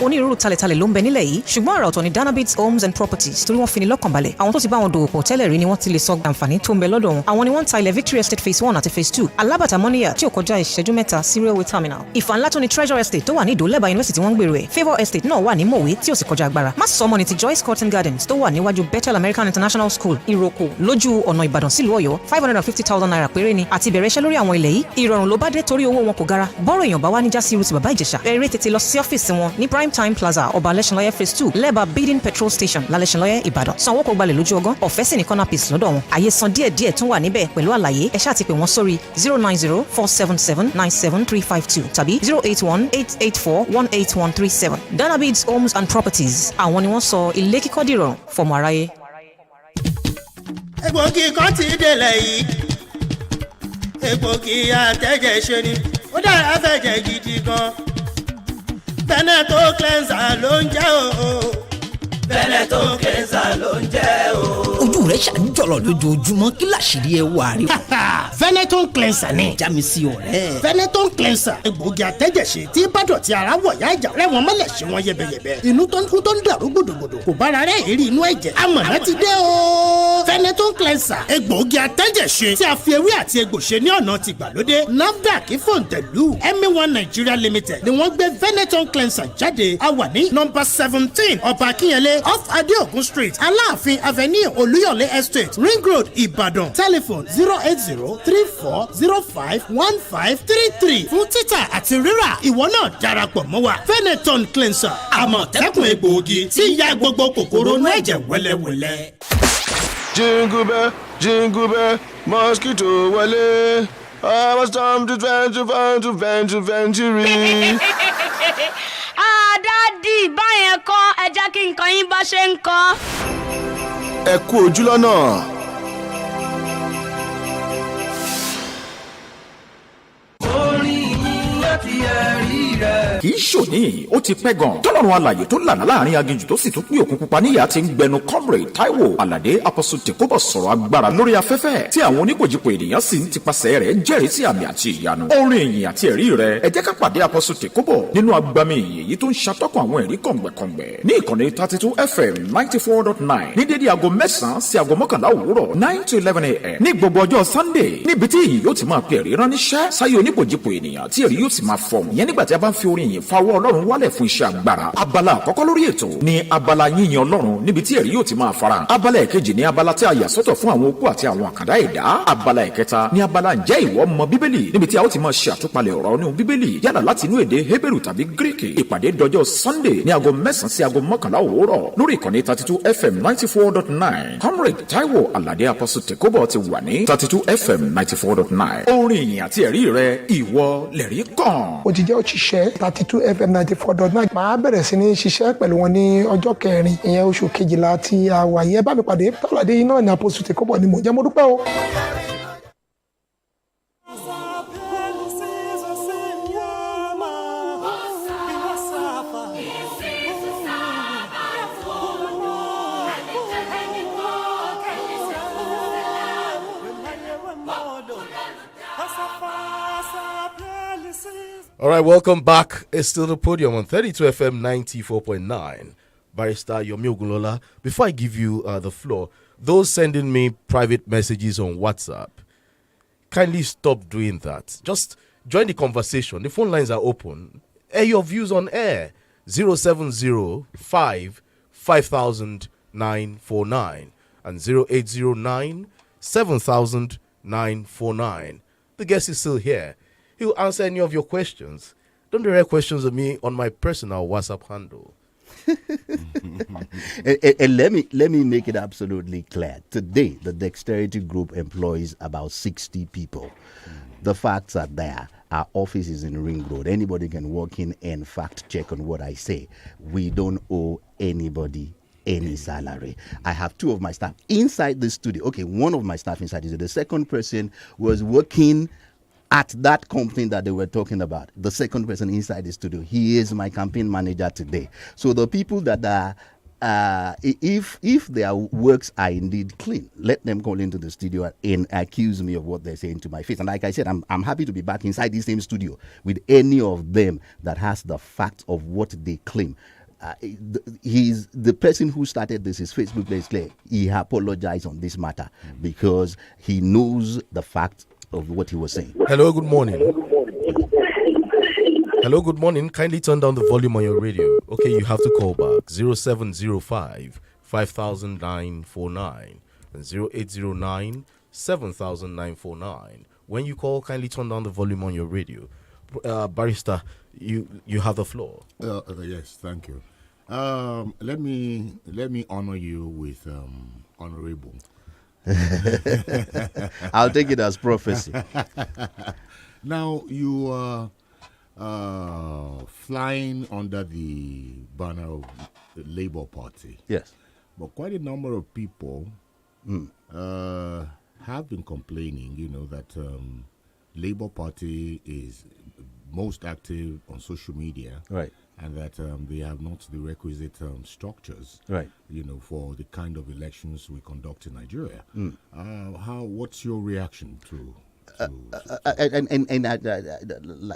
onírúurú talẹ̀talẹ̀ ló ń bẹ nílẹ̀ yìí ṣùgbọ́n àrà ọ̀tọ̀ ni Danabits Homes and Properties torí wọ́n fi ni lọ́kàn balẹ̀ àwọn tó ti bá wọn dòwò pọ̀ tẹ́lẹ̀ rí ni wọ́n ti lè sọ àǹfààní tó ń bẹ lọ́dọ̀ wọn àwọn ni wọ́n ń ta ilẹ̀ Victory Estate phase 1 àti phase 2 alábàtà mọ́níyà tí ò kọjá ìṣẹ́jú mẹ́ta sí railway terminal ìfà ńlá tó ni Treasure Estate tó wà ní Ìdó-Lẹ́bàá University wọ́n ń gbèrò ẹ̀ Favour Estate náà wà ní Mòwe tí ò sì kọjá agbára má sọ ọmọ ní ti Joyce Cotton Gardens tó wà níwájú Bethel American International School Ìrókò lójú ọ̀nà Ìbàdàn sílùú Ọ̀yọ́ 550,000 naira péré ni àti bẹ̀rẹ̀ iṣẹ́ lórí àwọn ilẹ̀ yìí ìrọ̀rùn ló bá dé torí owó wọn kò gara bọ́rọ̀ èèyàn bá wá ní jásí irú ti bàbá Ìjẹ̀ṣà eré tètè lọ sí ọ́fíìsì wọn ní Prime Time Plaza ọba Alẹ́ṣinlọ́yẹ́ phase 2 lẹ́bàá Bidin petrol station lálẹ́ṣinlọ́yẹ́ Ìbàdàn sanwó kó gbalẹ̀ lójú ọgán ọ̀fẹ́ sì ní corner piece lọ́dọ̀ wọn àyè san díẹ̀díẹ̀ tún wà níbẹ̀ pẹ̀lú àlàyé ẹ ṣáà ti pè wọ́n sórí 09047797352 tàbí 08188418137 Danabits Homes and Properties àwọn ni wọ́n sọ ilé kíkọ́ dìrọ̀rùn fọmọ aráyé. egbògi kan ti délẹ̀ yìí egbògi àtẹ̀jẹ̀ ṣe ni ó dára fẹ̀jẹ̀ gidi gan. Veneto cleanser ló ń jẹ́ o. Veneto cleanser ló ń jẹ́ o. ojú rẹ̀ ṣàǹjọ̀lọ̀ lójoojúmọ́ kí làṣírí ẹ wà rí. Veneto cleanser ni. jámi sí ọ̀rẹ́. Veneto cleanser egbògi àtẹ̀jẹ̀ṣe tí bádọ̀tí ara wọ̀ yá ìjà rẹ̀ wọ́n mọ́lẹ̀ ṣe wọ́n yẹbẹyẹbẹ. inú tó ń kú tó ń dàrú gbòdògbòdò kò bára rẹ̀ èrí inú ẹ̀jẹ̀. amọ̀nà ti dé o. Veneto cleanser egbògi àtẹ̀jẹ̀ṣe tí a fi ewé àti egbò ṣe ní ọ̀nà tìgbàlódé NAFDAC fòǹtẹ̀lù MA1 Nigeria Limited ni wọ́n gbé Veneto cleanser jáde a wà ní nọ́mbà 17 ọba akínyẹlé off Adeogun street Aláàfin avenue Olúyọ̀lé estate Ring Road Ìbàdàn telephone 08034051533 fún títà àti rírà ìwọ náà darapọ̀ mọ́ wa Veneton cleanser àmọ̀tẹ́kùn egbòogi tí ń ya gbogbo kòkòrò inú ẹ̀jẹ̀ wẹ́lẹ́wẹ́lẹ́. Jingle bell, jingle bell, mosquito wọlé. I was time to venture. Dádì báyẹn kọ́ ẹ jẹ́ kí nǹkan yín bá ṣe ń kọ́. ẹ kú ojú lọ́nà. kì í ṣòní ó ti pẹ́ gan tọ́lọ́run alàyè tó lànà láàrin aginjù tó sì tún pín òkun pupa níyà ti ń gbẹnu comrade Taiwo Aládé Apostle Tèkóbọ̀ sọ̀rọ̀ agbára lórí afẹ́fẹ́ tí àwọn oníkòjìpò ènìyàn sì ń tipasẹ̀ rẹ̀ jẹ́rìí sí àmì àti ìyanu orin ìyìn àti ẹ̀rí rẹ̀ ẹ jẹ́ ká pàdé Apostle Tèkóbọ̀ nínú agbami ìyìn èyí tó ń ṣàtọ́kùn àwọn ẹ̀rí kọ̀ǹgbẹ̀kọ̀ǹgbẹ̀ ní ìkànnì 32 FM 94.9 ní dédé aago 9 sí aago 11 òwúrọ̀ 9 to 11 a.m. ní gbogbo ọjọ́ Sunday níbi tí ìyìn yóò ti máa pe ẹ̀rí ránníṣẹ́ sáyé oníkòjìpò ènìyàn tí ẹ̀rí yóò sì máa fọ̀hún yẹn nígbà tí a bá ń fi orin ìyìn fawọ́ Ọlọ́run wálẹ̀ fún iṣẹ́ agbára abala àkọ́kọ́ lórí ètò ni abala yíyin Ọlọ́run níbi tí ẹ̀rí yóò ti máa fara abala ẹ̀kejì ni abala tí a yà sọ́tọ̀ fún àwọn opó àti àwọn àkàndá ẹ̀dá abala ẹ̀kẹta ni abala ǹjẹ́ ìwọ mọ bíbélì níbi tí a ó ti máa ṣe àtúpalẹ̀ ọ̀rọ̀ nínú bíbélì yálà láti inú èdè Hébérù tàbí Gíríkì ìpàdé dọjọ́ Sunday ní aago 9 sí aago 11 òwúrọ̀ lórí ìkànnì 32 FM 94.9 comrade Taiwo Aládé Apostle Tèkóbọ̀ ti wà ní 32 FM 94.9 orin ìyìn àti ẹ̀rí rẹ̀ ìwọ lẹ̀rí kàn. ó ti jẹ́ òṣìṣẹ́ 32 FM 94.9 màá bẹ̀rẹ̀ sí ní ṣiṣẹ́ pẹ̀lú wọn ní ọjọ́ kẹrin ìyẹn oṣù kejìlá tí a wà yẹ bá mi pàdé Tọ́ládé yìí náà ní Apostle Tèkóbọ̀ ni mò ń jẹ́ mo dúpẹ́ o. All right, welcome back. It's still the Podium on 32 FM 94.9. Barrister Yomi Ogunlola. Before I give you the floor, those sending me private messages on WhatsApp, kindly stop doing that. Just join the conversation. The phone lines are open. Air your views on air. 0705 500949 and 0809 700949. The guest is still here. He'll answer any of your questions. Don't direct questions to me on my personal WhatsApp handle. And let me make it absolutely clear. Today, the Dexterity Group employs about 60 people. The facts are there. Our office is in Ring Road. Anybody can walk in and fact check on what I say. We don't owe anybody any salary. I have two of my staff inside the studio. Okay, one of my staff inside the studio. The second person was working at that company that they were talking about. The second person inside the studio, he is my campaign manager today. So the people that are, if their works are indeed clean, let them call into the studio and accuse me of what they're saying to my face. And like I said, I'm happy to be back inside the same studio with any of them that has the facts of what they claim. He's the person who started this. His Facebook page is clear. He apologized on this matter because he knows the facts of what he was saying. Hello, good morning. Hello, good morning. Kindly turn down the volume on your radio. Okay, you have to call back 0705 500949 and 0809 700949. When you call, kindly turn down the volume on your radio. Barrister, you have the floor. Yes, thank you. Let me honor you with honorable. I'll take it as prophecy. Now you are flying under the banner of the Labour Party. Yes. But quite a number of people have been complaining, that Labour Party is most active on social media. Right. And that they have not the requisite structures, right? For the kind of elections we conduct in Nigeria. What's your reaction to?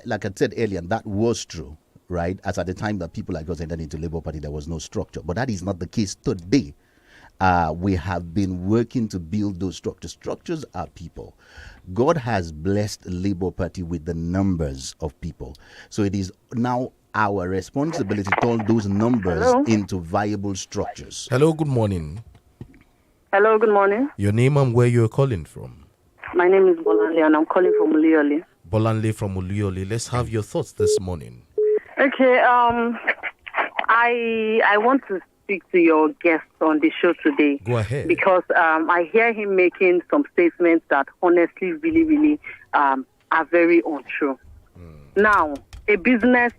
Like I said earlier, that was true, right? As at the time that people like us entered into Labour Party, there was no structure, but that is not the case today. We have been working to build those structures. Structures are people. God has blessed Labour Party with the numbers of people, so it is now our responsibility to turn those numbers into viable structures. Hello, good morning. Hello, good morning. Your name and where you're calling from? My name is Bolanle and I'm calling from Uliole. Bolanle from Uliole. Let's have your thoughts this morning. Okay, I want to speak to your guest on the show today. Go ahead. Because I hear him making some statements that honestly really are very untrue. Now, a business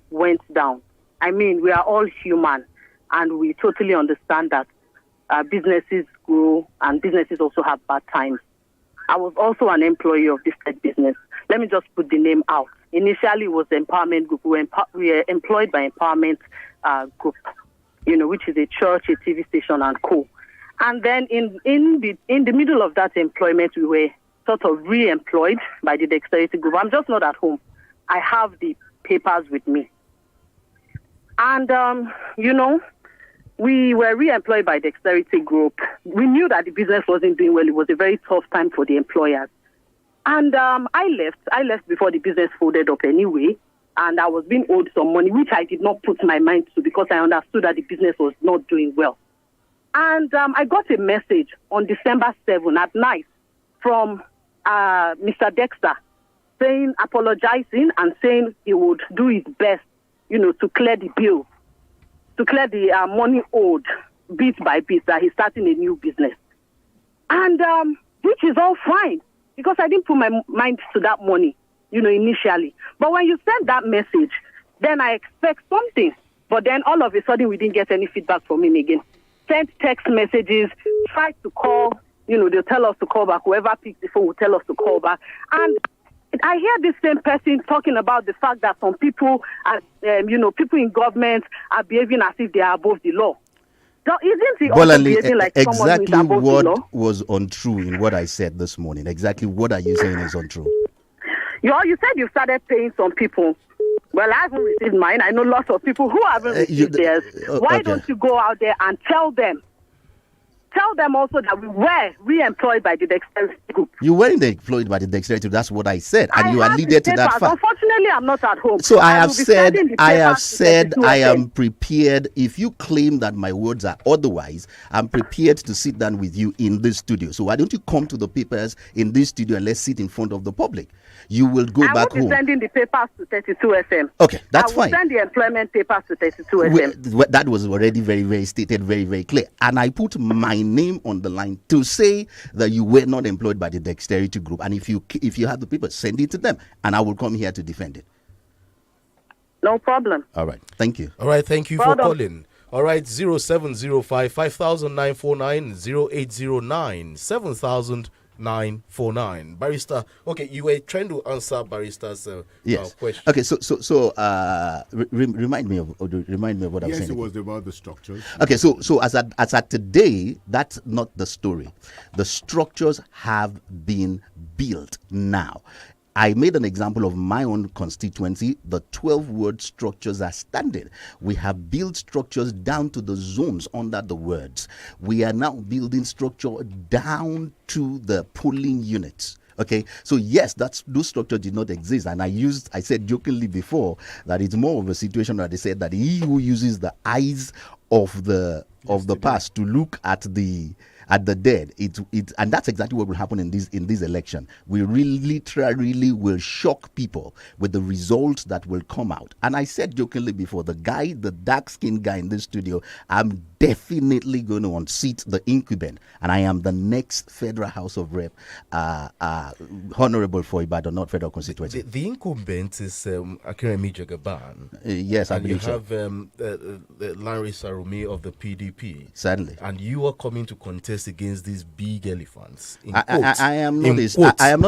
went down. I mean, we are all human and we totally understand that businesses grow and businesses also have bad times. I was also an employee of this business. Let me just put the name out. Initially, it was the Empowerment Group. We were employed by Empowerment Group, which is a church, a TV station, and co. And then in the middle of that employment, we were sort of re-employed by the Dexterity Group. I'm just not at home. I have the papers with me. And, we were re-employed by Dexterity Group. We knew that the business wasn't doing well. It was a very tough time for the employers. And I left before the business folded up anyway. And I was being owed some money, which I did not put my mind to because I understood that the business was not doing well. And I got a message on December 7 at night from Mr. Dexter apologizing and saying he would do his best, to clear the bill, to clear the money owed bit by bit, that he's starting a new business. And which is all fine because I didn't put my mind to that money, initially. But when you send that message, then I expect something. But then all of a sudden, we didn't get any feedback from him again. Sent text messages, tried to call, they'll tell us to call back. Whoever picks the phone will tell us to call back. And I hear this same person talking about the fact that some people, people in government are behaving as if they are above the law. So isn't he also behaving like someone who is above the law? Exactly what was untrue in what I said this morning. Exactly what are you saying is untrue? You said you started paying some people. Well, I haven't received mine. I know lots of people who haven't received theirs. Why don't you go out there and tell them? Tell them also that we were re-employed by the Dexterity Group. You weren't employed by the Dexterity Group. That's what I said, and you alluded to that fact. Unfortunately, I'm not at home. So I have said, I am prepared. If you claim that my words are otherwise, I'm prepared to sit down with you in this studio. So why don't you come to the papers in this studio and let's sit in front of the public? You will go back home. I will be sending the papers to 32 FM. Okay, that's fine. I will send the employment papers to 32 FM. That was already very, very stated, very, very clear. And I put my name on the line to say that you were not employed by the Dexterity Group. And if you have the papers, send it to them, and I will come here to defend it. No problem. All right. Thank you. All right. Thank you for calling. All right. 0705 5949 0809 7000 Barrister, okay, you were trying to answer Barrister's question. Okay, so remind me of what I'm saying. Yes, it was about the structures. Okay, so as at today, that's not the story. The structures have been built now. I made an example of my own constituency. The 12-word structures are standing. We have built structures down to the zones under the words. We are now building structure down to the polling units. Okay, so yes, those structures did not exist, and I said jokingly before that it's more of a situation where they said that he who uses the eyes of the past to look at the dead, and that's exactly what will happen in this election. We literally will shock people with the results that will come out. And I said jokingly before, the dark-skinned guy in this studio, I'm definitely going to unseat the incumbent, and I am the next Federal House of Rep, honorable for Ibadan, not Federal constituency. The incumbent is Akinremi Jagaban. Yes, I believe so. And you have Larry Sarumi of the PDP. Certainly. And you are coming to contest against these big elephants. I am not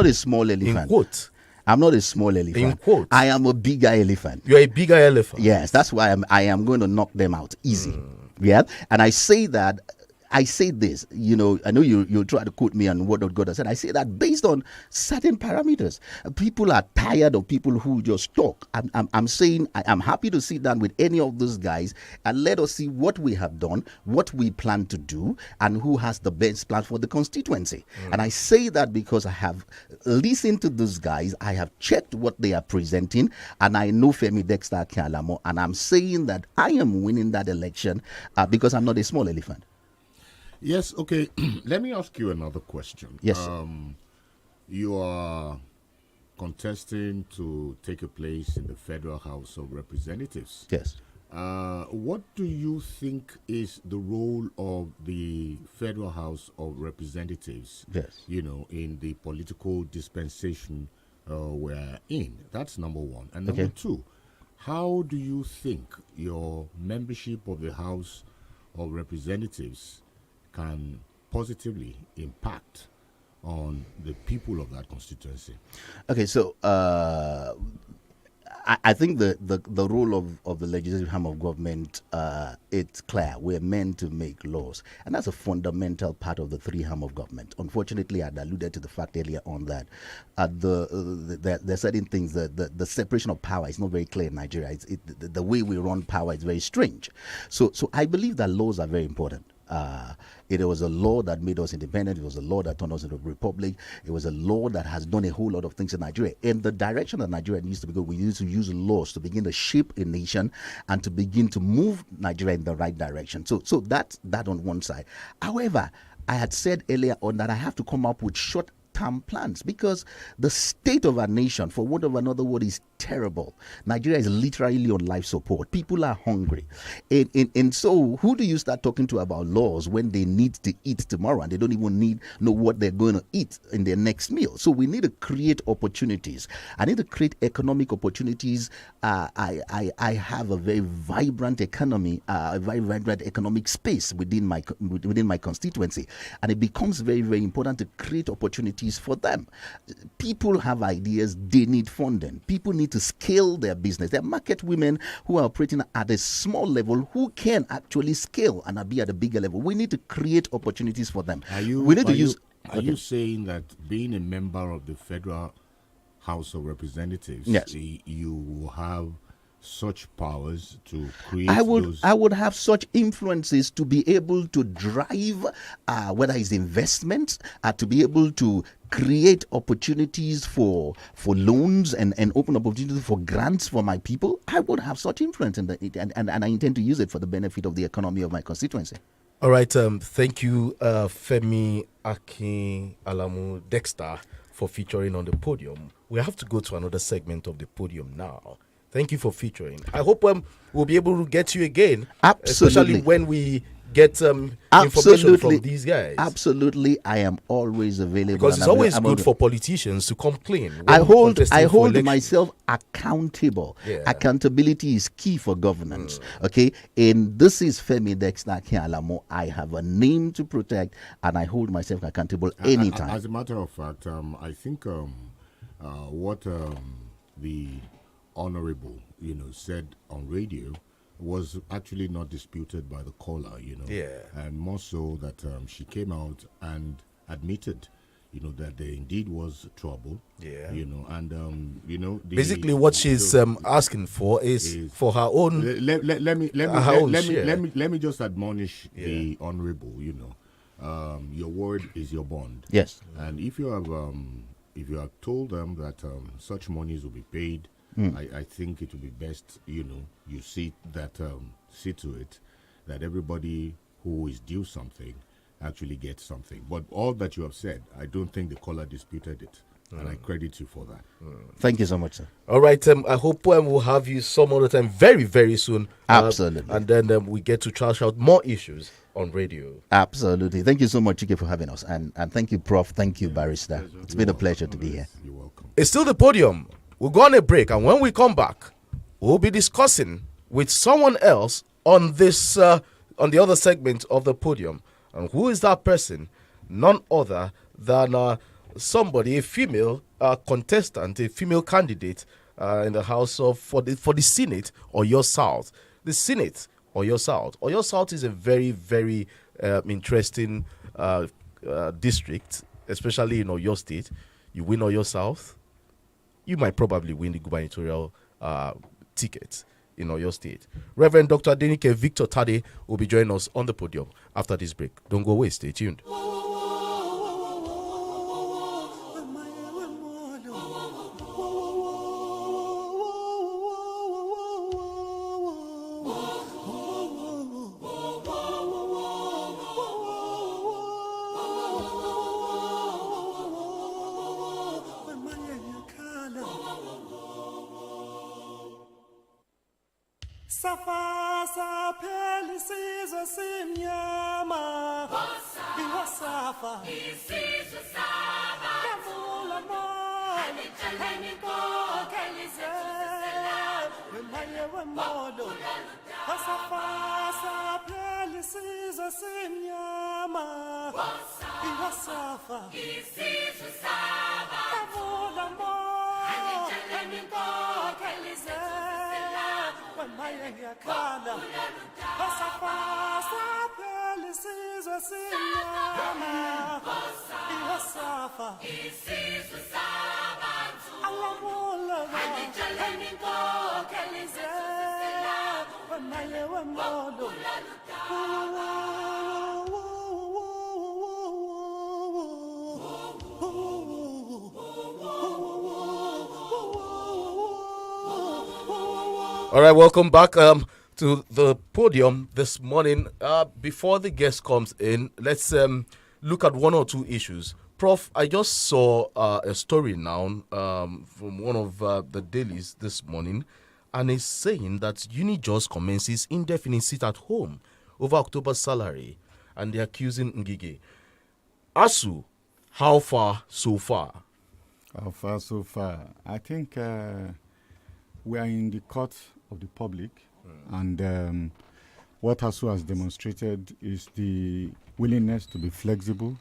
a small elephant. In quote. I'm not a small elephant. In quote. I am a bigger elephant. You're a bigger elephant. Yes, that's why I am going to knock them out easy. Yeah, and I say this, I know you'll try to quote me on what God has said. I say that based on certain parameters. People are tired of people who just talk. I'm saying I'm happy to sit down with any of those guys and let us see what we have done, what we plan to do, and who has the best plan for the constituency. And I say that because I have listened to those guys, I have checked what they are presenting, and I know Femi Dexter Kialamo, and I'm saying that I am winning that election because I'm not a small elephant. Yes, okay. Let me ask you another question. Yes. You are contesting to take a place in the Federal House of Representatives. Yes. What do you think is the role of the Federal House of Representatives? Yes. In the political dispensation we're in? That's number one. And number two, how do you think your membership of the House of Representatives can positively impact on the people of that constituency? Okay, so I think the role of the legislative arm of government, it's clear. We're meant to make laws, and that's a fundamental part of the three arm of government. Unfortunately, I alluded to the fact earlier on that there are certain things that the separation of power is not very clear in Nigeria. The way we run power is very strange. So I believe that laws are very important. It was a law that made us independent. It was a law that turned us into a republic. It was a law that has done a whole lot of things in Nigeria. In the direction that Nigeria needs to go, we need to use laws to begin to shape a nation and to begin to move Nigeria in the right direction. So that's that on one side. However, I had said earlier on that I have to come up with short-term plans because the state of our nation, for want of another word, is terrible. Nigeria is literally on life support. People are hungry. And so who do you start talking to about laws when they need to eat tomorrow and they don't even know what they're going to eat in their next meal? So we need to create opportunities. I need to create economic opportunities. I have a very vibrant economy, a very vibrant economic space within my constituency. And it becomes very, very important to create opportunities for them. People have ideas, they need funding. People need to scale their business. There are market women who are operating at a small level who can actually scale and be at a bigger level. We need to create opportunities for them. Are you saying that being a member of the Federal House of Representatives, Yes. you will have such powers to create I those. would have such influences to be able to drive, whether it's investments, to be able to create opportunities for loans and open opportunities for grants for my people. I would have such influence in and I intend to use it for the benefit of the economy of my constituency. All right. Thank you, Femi Akin Alamu Dexter, for featuring on the podium. We have to go to another segment of the podium now. Thank you for featuring. I hope we'll be able to get you again. Absolutely. Especially when we get information from these guys. Absolutely. I am always available. Because it's always good for politicians to complain. I hold myself accountable. Yeah. Accountability is key for governance. Okay. And this is Femi Dexter Kialamo. I have a name to protect and I hold myself accountable anytime. As a matter of fact, I think what the Honorable, said on radio was actually not disputed by the caller, Yeah. And more so that she came out and admitted, that there indeed was trouble. Yeah. And basically what she's asking for is for her own. Let me just admonish the Honorable. Your word is your bond. Yes. And if you have told them that such monies will be paid, I think it would be best, you see to it that everybody who is due something actually gets something. But all that you have said, I don't think the caller disputed it. And I credit you for that. Thank you so much, sir. All right. I hope we'll have you some other time very, very soon. Absolutely. And then we get to trash out more issues on radio. Absolutely. Thank you so much, Chike, for having us. And thank you, Prof. Thank you, Barrister. It's been a pleasure to be here. You're welcome. It's still the podium. We'll go on a break. And when we come back, we'll be discussing with someone else on this, on the other segment of the podium. And who is that person? None other than somebody, a female contestant, a female candidate in the House of for the Senate or your South. The Senate or your South. Or your South is a very, very interesting district, especially in Oyo State. You win Oyo South, you might probably win the gubernatorial ticket in Oyo State. Reverend Dr. Adenike Victor Tade will be joining us on the podium after this break. Don't go away. Stay tuned. All right, welcome back to the podium this morning. Before the guest comes in, let's look at one or two issues. Prof, I just saw a story now from one of the dailies this morning, and it's saying that Unijust commences indefinite sit at home over October's salary, and they're accusing Ngige. ASU, how far so far? How far so far? I think we are in the court of the public, and what ASU has demonstrated is the willingness to be flexible,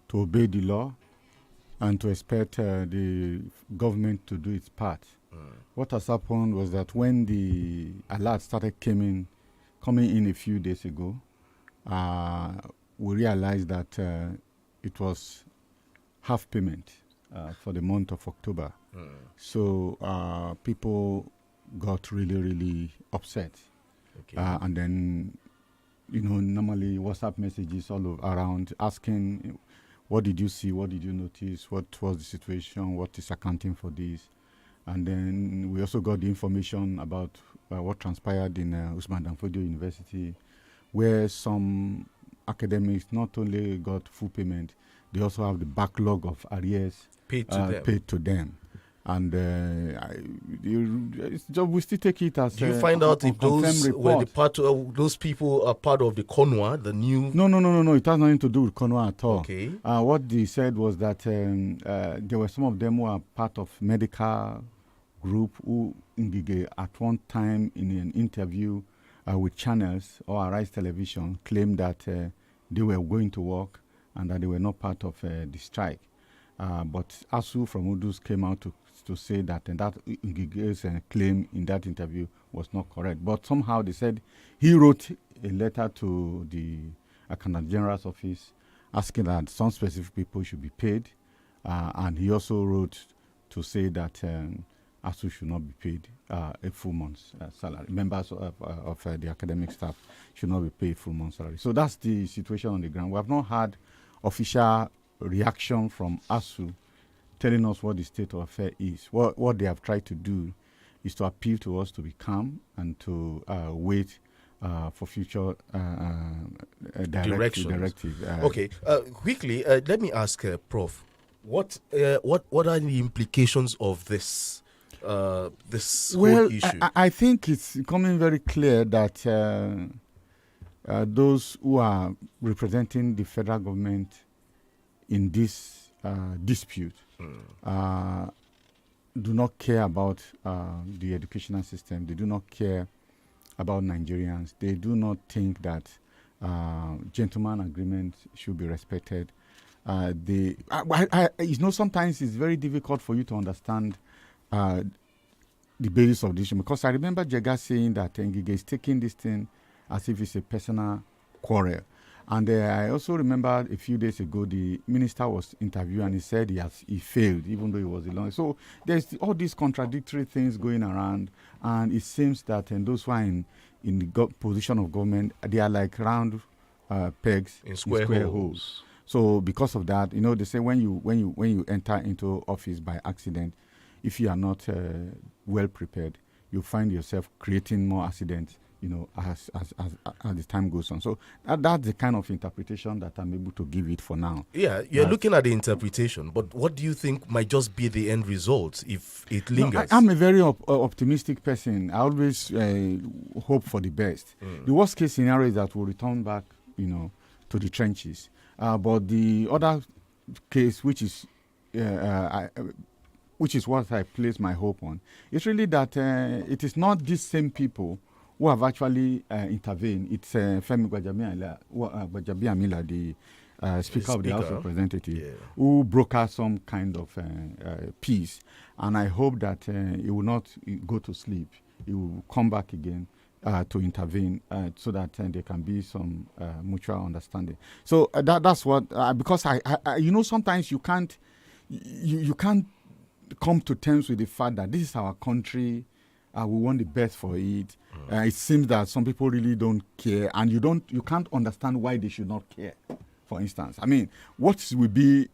to obey the law, and to expect the government to do its part. What has happened was that when the alert started coming in a few days ago, we realized that it was half payment for the month of October. So people got really upset. Okay. And then, normally WhatsApp messages all around asking, what did you see? What did you notice? What was the situation? What is accounting for this? And then we also got the information about what transpired in Usman Danfodio University, where some academics not only got full payment, they also have the backlog of arrears paid to them. And we still take it as. Do you find out if those were those people are part of the CONWA, the new? No. It has nothing to do with CONWA at all. Okay. What they said was that there were some of them who are part of medical group who at one time in an interview with channels or Arise Television claimed that they were going to work and that they were not part of the strike. But ASU from Udus came out to say that Ngige's claim in that interview was not correct. But somehow they said he wrote a letter to the Accountant General's office asking that some specific people should be paid. And he also wrote to say that ASU should not be paid a full month's salary. Members of the academic staff should not be paid full month's salary. So that's the situation on the ground. We have not had official reaction from ASU telling us what the state of affairs is. What they have tried to do is to appeal to us to be calm and to wait for future directive. Okay, quickly, let me ask Prof. What are the implications of this whole issue? I think it's becoming very clear that those who are representing the federal government in this dispute do not care about the educational system. They do not care about Nigerians. They do not think that gentleman agreement should be respected. Sometimes it's very difficult for you to understand the basis of this issue, because I remember Jega saying that Ngige is taking this thing as if it's a personal quarrel. And I also remember a few days ago the minister was interviewed and he said he failed even though he was alone. So there's all these contradictory things going around, and it seems that those who are in the position of government, they are like round pegs in square holes. So because of that, they say when you enter into office by accident, if you are not well prepared, you find yourself creating more accidents, as the time goes on. So that's the kind of interpretation that I'm able to give it for now. Yeah, you're looking at the interpretation, but what do you think might just be the end result if it lingers? I'm a very optimistic person. I always hope for the best. The worst case scenario is that we'll return back, to the trenches. But the other case, which is what I place my hope on, is really that it is not these same people who have actually intervened. It's Femi Gbajabiamila, the Speaker of the House of Representatives, who brokered some kind of peace. And I hope that he will not go to sleep. He will come back again to intervene so that there can be some mutual understanding. So that's what, because I sometimes you can't come to terms with the fact that this is our country. We want the best for it. It seems that some people really don't care, and you can't understand why they should not care. For instance, I mean, what will be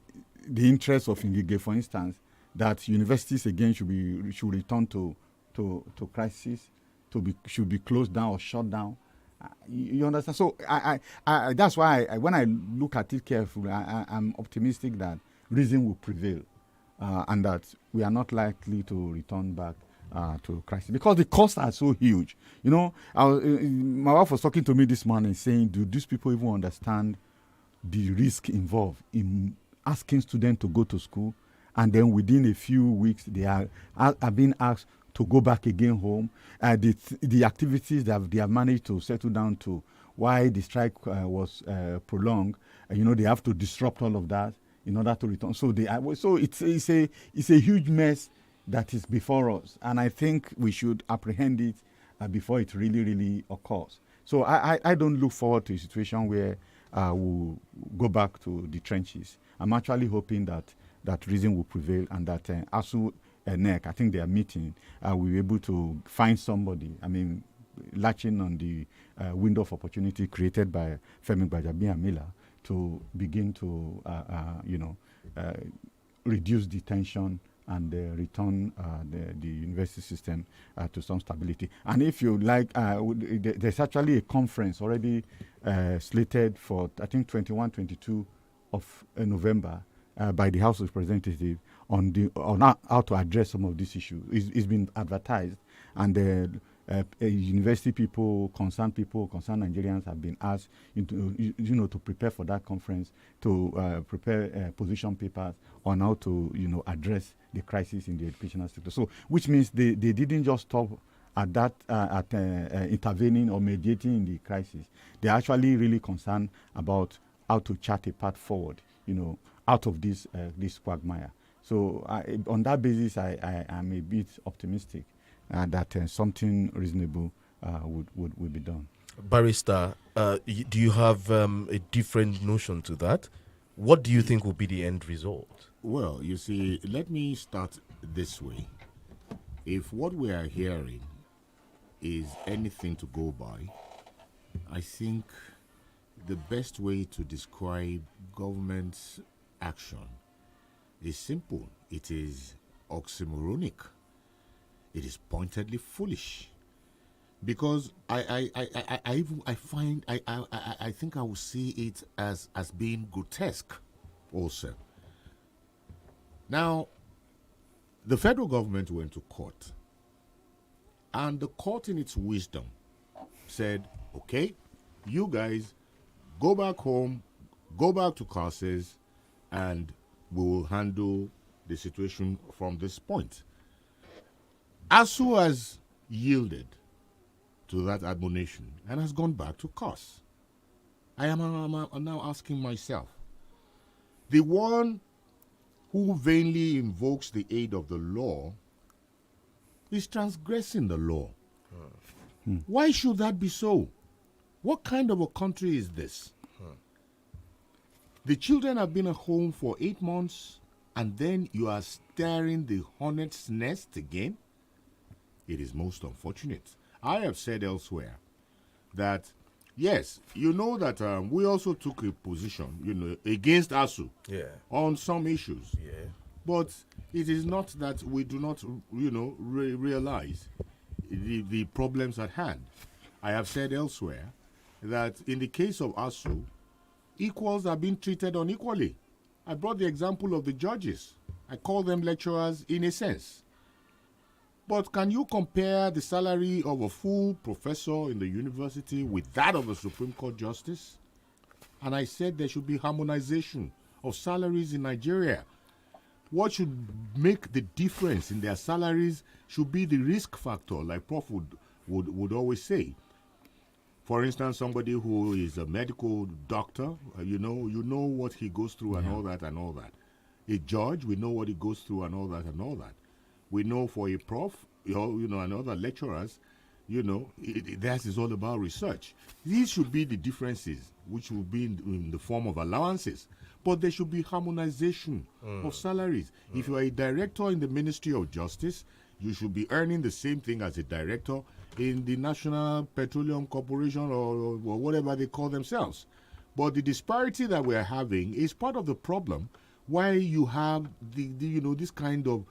the interest of Ngige, for instance, that universities again should return to crisis, should be closed down or shut down? You understand? So I that's why when I look at it carefully, I'm optimistic that reason will prevail, and that we are not likely to return back to crisis, because the costs are so huge. My wife was talking to me this morning saying, do these people even understand the risk involved in asking students to go to school, and then within a few weeks they are being asked to go back again home? The activities that they have managed to settle down to, why the strike was prolonged, they have to disrupt all of that in order to return. So it's a huge mess that is before us, and I think we should apprehend it before it really, really occurs. So I don't look forward to a situation where we'll go back to the trenches. I'm actually hoping that reason will prevail, and that ASU NEC. I think they are meeting. We were able to find somebody. I mean, latching on the window of opportunity created by Femi Gbajabiamila to begin to, reduce the tension and return the university system to some stability. And if you like, there's actually a conference already slated for, I think, 21, 22 of November by the House of Representatives on how to address some of these issues. It's been advertised, and university people, concerned Nigerians have been asked to prepare for that conference, to prepare position papers on how to address the crisis in the educational sector. So, which means they didn't just stop at that intervening or mediating in the crisis. They're actually really concerned about how to chart a path forward, out of this quagmire. So on that basis, I am a bit optimistic that something reasonable would be done. Barrister, do you have a different notion to that? What do you think will be the end result? Well, you see, let me start this way. If what we are hearing is anything to go by, I think the best way to describe government's action is simple. It is oxymoronic. It is pointedly foolish, because I think I will see it as being grotesque also. Now, the federal government went to court, and the court in its wisdom said, okay, you guys go back home, go back to classes, and we will handle the situation from this point. ASU has yielded to that admonition and has gone back to course. I am now asking myself, the one who vainly invokes the aid of the law is transgressing the law. Why should that be so? What kind of a country is this? The children have been at home for 8 months, and then you are stirring the hornet's nest again? It is most unfortunate. I have said elsewhere that, yes, you know that we also took a position, against ASU on some issues. Yeah. But it is not that we do not, realize the problems at hand. I have said elsewhere that in the case of ASU, equals are being treated unequally. I brought the example of the judges. I call them lecturers in a sense. But can you compare the salary of a full professor in the university with that of a Supreme Court justice? And I said there should be harmonization of salaries in Nigeria. What should make the difference in their salaries should be the risk factor, like Prof would always say. For instance, somebody who is a medical doctor, you know what he goes through and all that and all that. A judge, we know what he goes through and all that and all that. We know for a prof, and other lecturers, that is all about research. These should be the differences, which will be in the form of allowances. But there should be harmonization of salaries. If you are a director in the Ministry of Justice, you should be earning the same thing as a director in the National Petroleum Corporation or whatever they call themselves. But the disparity that we are having is part of the problem why you have this kind of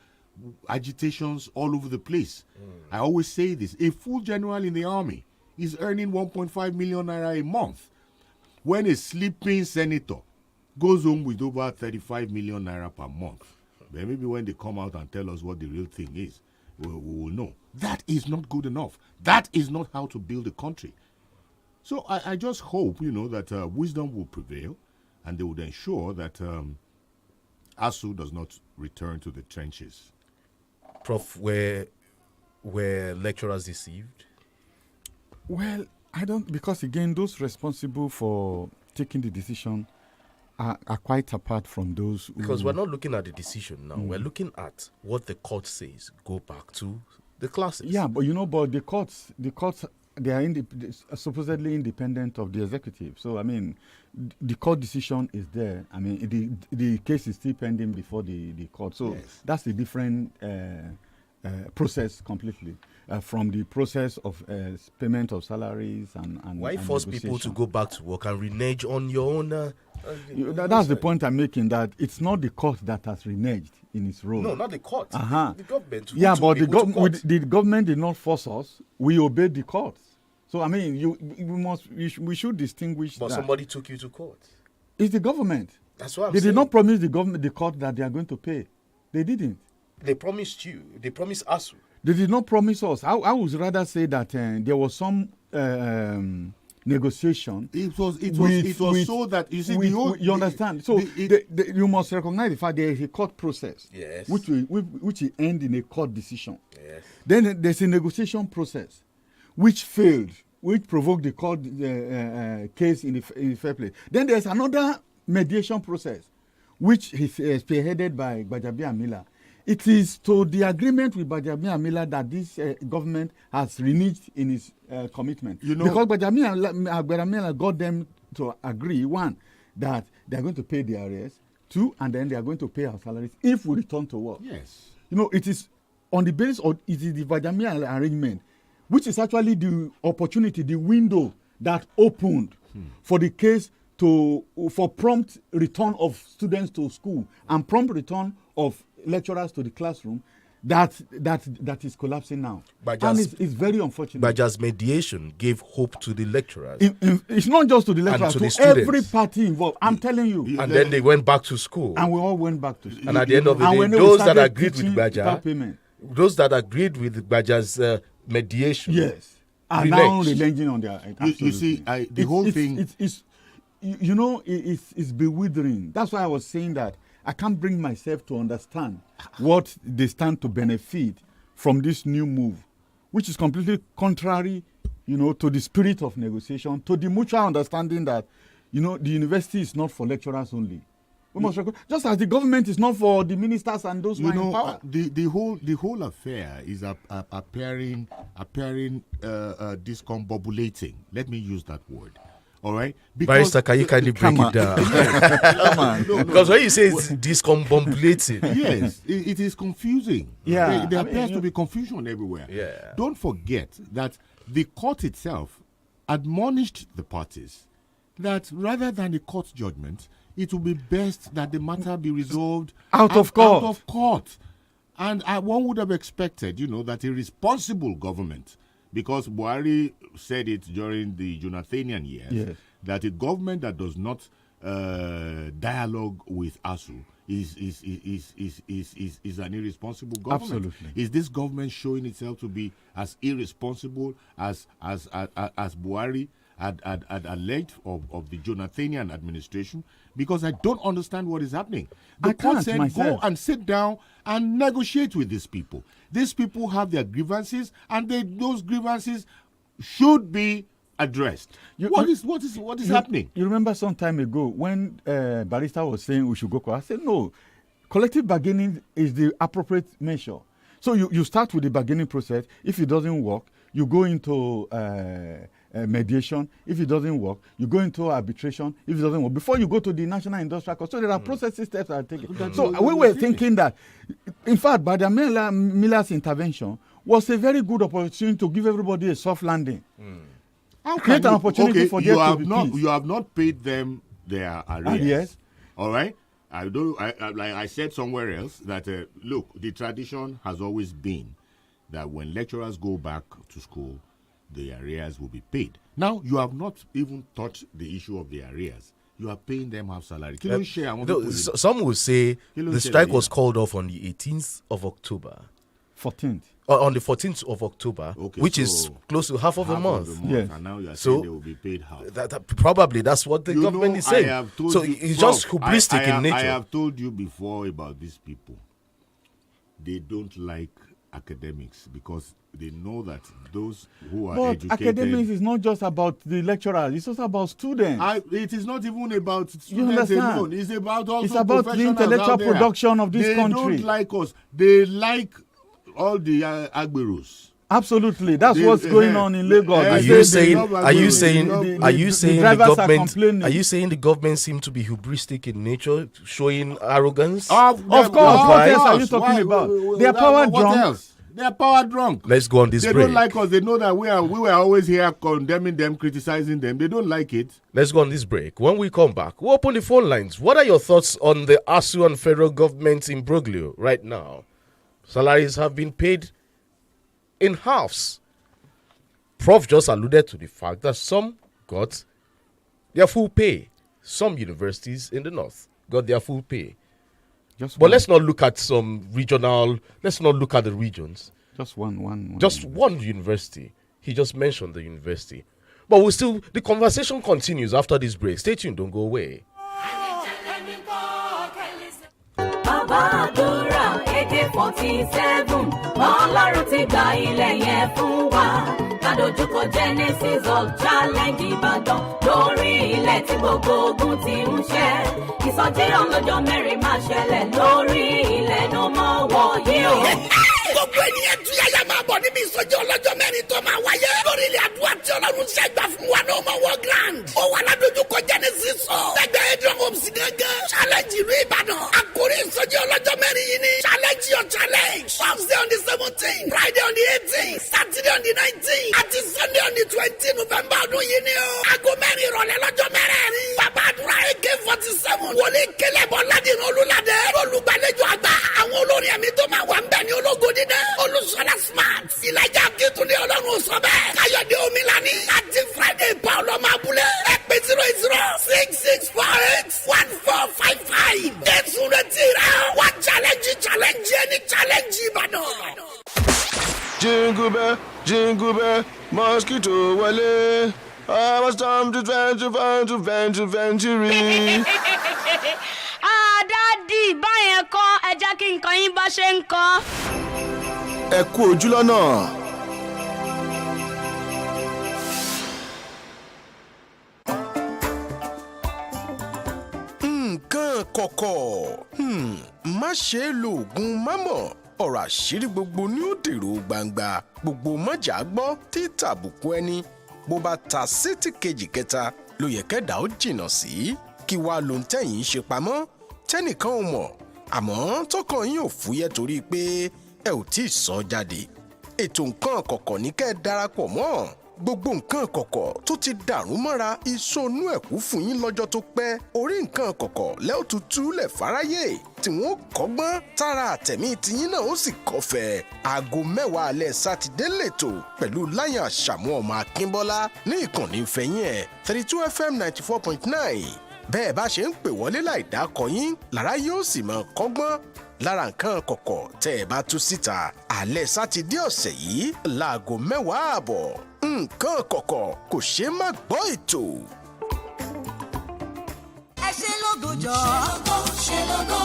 agitations all over the place. I always say this. A full general in the army is earning 1.5 million naira a month, when a sleeping senator goes home with over 35 million naira per month. But maybe when they come out and tell us what the real thing is, we will know. That is not good enough. That is not how to build a country. So I just hope, that wisdom will prevail, and they would ensure that ASU does not return to the trenches. Prof, were lecturers deceived? Well, I don't, because again, those responsible for taking the decision are quite apart from those. Because we're not looking at the decision now. We're looking at what the court says. Go back to the classes. Yeah, but but the courts they are supposedly independent of the executive. So I mean, the court decision is there. I mean, the case is still pending before the court. So that's a different process completely from the process of payment of salaries and why force people to go back to work and renege on your own? That's the point I'm making. That it's not the court that has reneged in its role. No, not the court. The government. Yeah, but the government did not force us. We obeyed the courts. So I mean, we should distinguish. But somebody took you to court. It's the government. That's what I'm saying. They did not promise the court that they are going to pay. They didn't. They promised you. They promised us. They did not promise us. I would rather say that there was some negotiation. It was so that you see you understand. So you must recognize the fact there is a court process, which will end in a court decision. Yes. Then there's a negotiation process, which failed, which provoked the court case in the first place. Then there's another mediation process, which is spearheaded by Gbajabiamila. It is to the agreement with Gbajabiamila that this government has reneged in its commitment. Because Gbajabiamila got them to agree, one, that they are going to pay the arrears, two, and then they are going to pay our salaries if we return to work. Yes. It is on the basis of it is the Gbajabiamila arrangement, which is actually the opportunity, the window that opened for the case for prompt return of students to school and prompt return of lecturers to the classroom that is collapsing now. And it's very unfortunate. Baja's mediation gave hope to the lecturers. It's not just to the lecturers, to every party involved. I'm telling you. And then they went back to school. And we all went back to school. And at the end of the day, those that agreed with Baja, those that agreed with Baja's mediation, are now relying on their. You see, the whole thing. It's bewildering. That's why I was saying that I can't bring myself to understand what they stand to benefit from this new move, which is completely contrary, to the spirit of negotiation, to the mutual understanding that, the university is not for lecturers only. We must just as the government is not for the ministers and those who are in power. The whole affair is appearing discombobulating. Let me use that word. All right, Barrister, can you kindly break it down? Because when you say it's discombobulating, yes, it is confusing. Yeah, there appears to be confusion everywhere. Yeah. Don't forget that the court itself admonished the parties that rather than a court judgment, it would be best that the matter be resolved out of court. And one would have expected, that a responsible government, because Buhari said it during the Jonathanian years, that a government that does not dialogue with ASU is an irresponsible government. Absolutely. Is this government showing itself to be as irresponsible as Buhari had alleged of the Jonathanian administration? Because I don't understand what is happening. The court said go and sit down and negotiate with these people. These people have their grievances, and those grievances should be addressed. What is happening? You remember some time ago when Barrister was saying we should go court? I said no. Collective bargaining is the appropriate measure. So you start with the bargaining process. If it doesn't work, you go into mediation. If it doesn't work, you go into arbitration. If it doesn't work, before you go to the National Industrial Court. So there are processes steps that are taken. So we were thinking that, in fact, Miller's intervention was a very good opportunity to give everybody a soft landing. Create an opportunity for them to be peace. You have not paid them their arrears. Yes. All right. Like I said somewhere else that look, the tradition has always been that when lecturers go back to school, the arrears will be paid. Now, you have not even touched the issue of the arrears. You are paying them half salary. Some will say the strike was called off on the 18th of October. 14th. On the 14th of October, which is close to half of a month. Yes. And now you are saying they will be paid half. Probably that's what the government is saying. So it's just hubristic in nature. I have told you before about these people. They don't like academics because they know that those who are educated. Academics is not just about the lecturers; it's also about students. It is not even about students alone. It's about also it's about the intellectual production of this country. They don't like us. They like all the agberos. Absolutely, that's what's going on in Lagos. Are you saying the government seem to be hubristic in nature, showing arrogance? Of course. What else are you talking about? They are power drunk. They are power drunk. Let's go on this break. They don't like us. They know that we were always here condemning them, criticizing them. They don't like it. Let's go on this break. When we come back, we'll open the phone lines. What are your thoughts on the ASU and federal government imbroglio right now? Salaries have been paid in halves. Prof just alluded to the fact that some got their full pay. Some universities in the north got their full pay. But let's not look at some regional, let's not look at the regions. Just one. Just one university. He just mentioned the university. But the conversation continues after this break. Stay tuned, don't go away. Babadura AK-47 Ọlọ́run ti gba ilẹ̀ yẹn fún wa kádojúkọ Genesis of Challenge Ìbàdàn lórí ilẹ̀ tí gbogbo ogun ti ń ṣẹ́ ìsọjí ọlọ́jọ́ mẹ́rin máa ṣẹlẹ̀ lórí ilẹ̀ no more war yìí o. Gbogbo ènìyàn tún yáyà máa bọ̀ níbi ìsọjí ọlọ́jọ́ mẹ́rin tó máa wáyé lórí ilẹ̀ àdúrà tí Ọlọ́run ṣe gbà fún wa no more war grand. Ó wà ládojúkọ Genesis of lẹ́gbẹ̀ẹ́ Adrian Homes gángan Challenge ìlú Ìbàdàn. Àkórí ìsọjí ọlọ́jọ́ mẹ́rin yìí ni challenge your challenge. Thursday on the 17th, Friday on the 18th, Saturday on the 19th, àti Sunday on the 20th November ọdún yìí ni o. Aago mẹ́rin ìrọ̀lẹ́ lọ́jọ́ mẹ́rẹ̀ẹ̀rin. Bàbá àdúrà AK-47 wọlé kélébọ̀ ládìrín olúladé. Olùgbàlejò àgbà àwọn olórin ẹ̀mí tó máa wà ń bẹ̀ ní ológo dídẹ́. Olùsọ̀lá smart. Ìlàjà Akíntúndé Ọlọ́run sọ bẹ́ẹ̀. Káyọ̀dé Omilani. Àti Friday Paul Ọmọabúlé. Ẹ̀pẹ́ 0066481455. Jésù rẹ̀ ti rẹ̀ wá challenge ẹni challenge Ìbàdàn. Jingle bell, mosquito wale. I was time to venture. Dádì báyẹn kọ́ ẹ jẹ́ kí nǹkan yín bá ṣe ń kọ́. Ẹ kú ojú lọ́nà. Nǹkan kọ̀kọ̀ má ṣe é lo oògùn mámọ̀ ọ̀rọ̀ àṣírí gbogbo ní ó dèrò gbangba gbogbo mọ́jà gbọ́ tí tàbùkù ẹni bó bá ta sétí kejì kẹta ló yẹ kẹ́dà ó jìnnà sí kí wàá ló ń tẹ̀yìn ṣe pamọ́ tẹ́nìkan ò mọ̀ àmọ́ tọkàn yín ò fúyẹ́ torí pé ẹ ò tí ì sọ jáde ètò nǹkan kọ̀kọ̀ ní kẹ́ ẹ darapọ̀ mọ́ gbogbo nǹkan kọ̀kọ̀ tó ti dàrú mọ́ra ìsọnù ẹ̀kú fún yín lọ́jọ́ tó pẹ́ orí nǹkan kọ̀kọ̀ lẹ́ọ̀tútù lẹ̀ fáráyé tí wọ́n kọ́gbọ́n tára àtẹ̀mí tiyín náà ó sì kọfẹ́ aago 10 alẹ́ sátidé lẹ́tọ̀ pẹ̀lú Láyàn Àṣàmú ọmọ Akínbọ́lá ní ìkànnì ìfẹ́yìn ẹ̀ 32 FM 94.9 bẹ́ẹ̀ bá ṣe ń pè wọlé láì dákọ yín lára yóò sì mọ kọ́gbọ́n lára nǹkan kọ̀kọ̀ tẹ́ ẹ bá tú síta alẹ́ sátidé ọ̀sẹ̀ yìí láago 10 ààbọ̀ nǹkan kọ̀kọ̀ kò ṣeé má gbọ́ ètò. ẹ ṣe lógo jọ. ṣe lógo.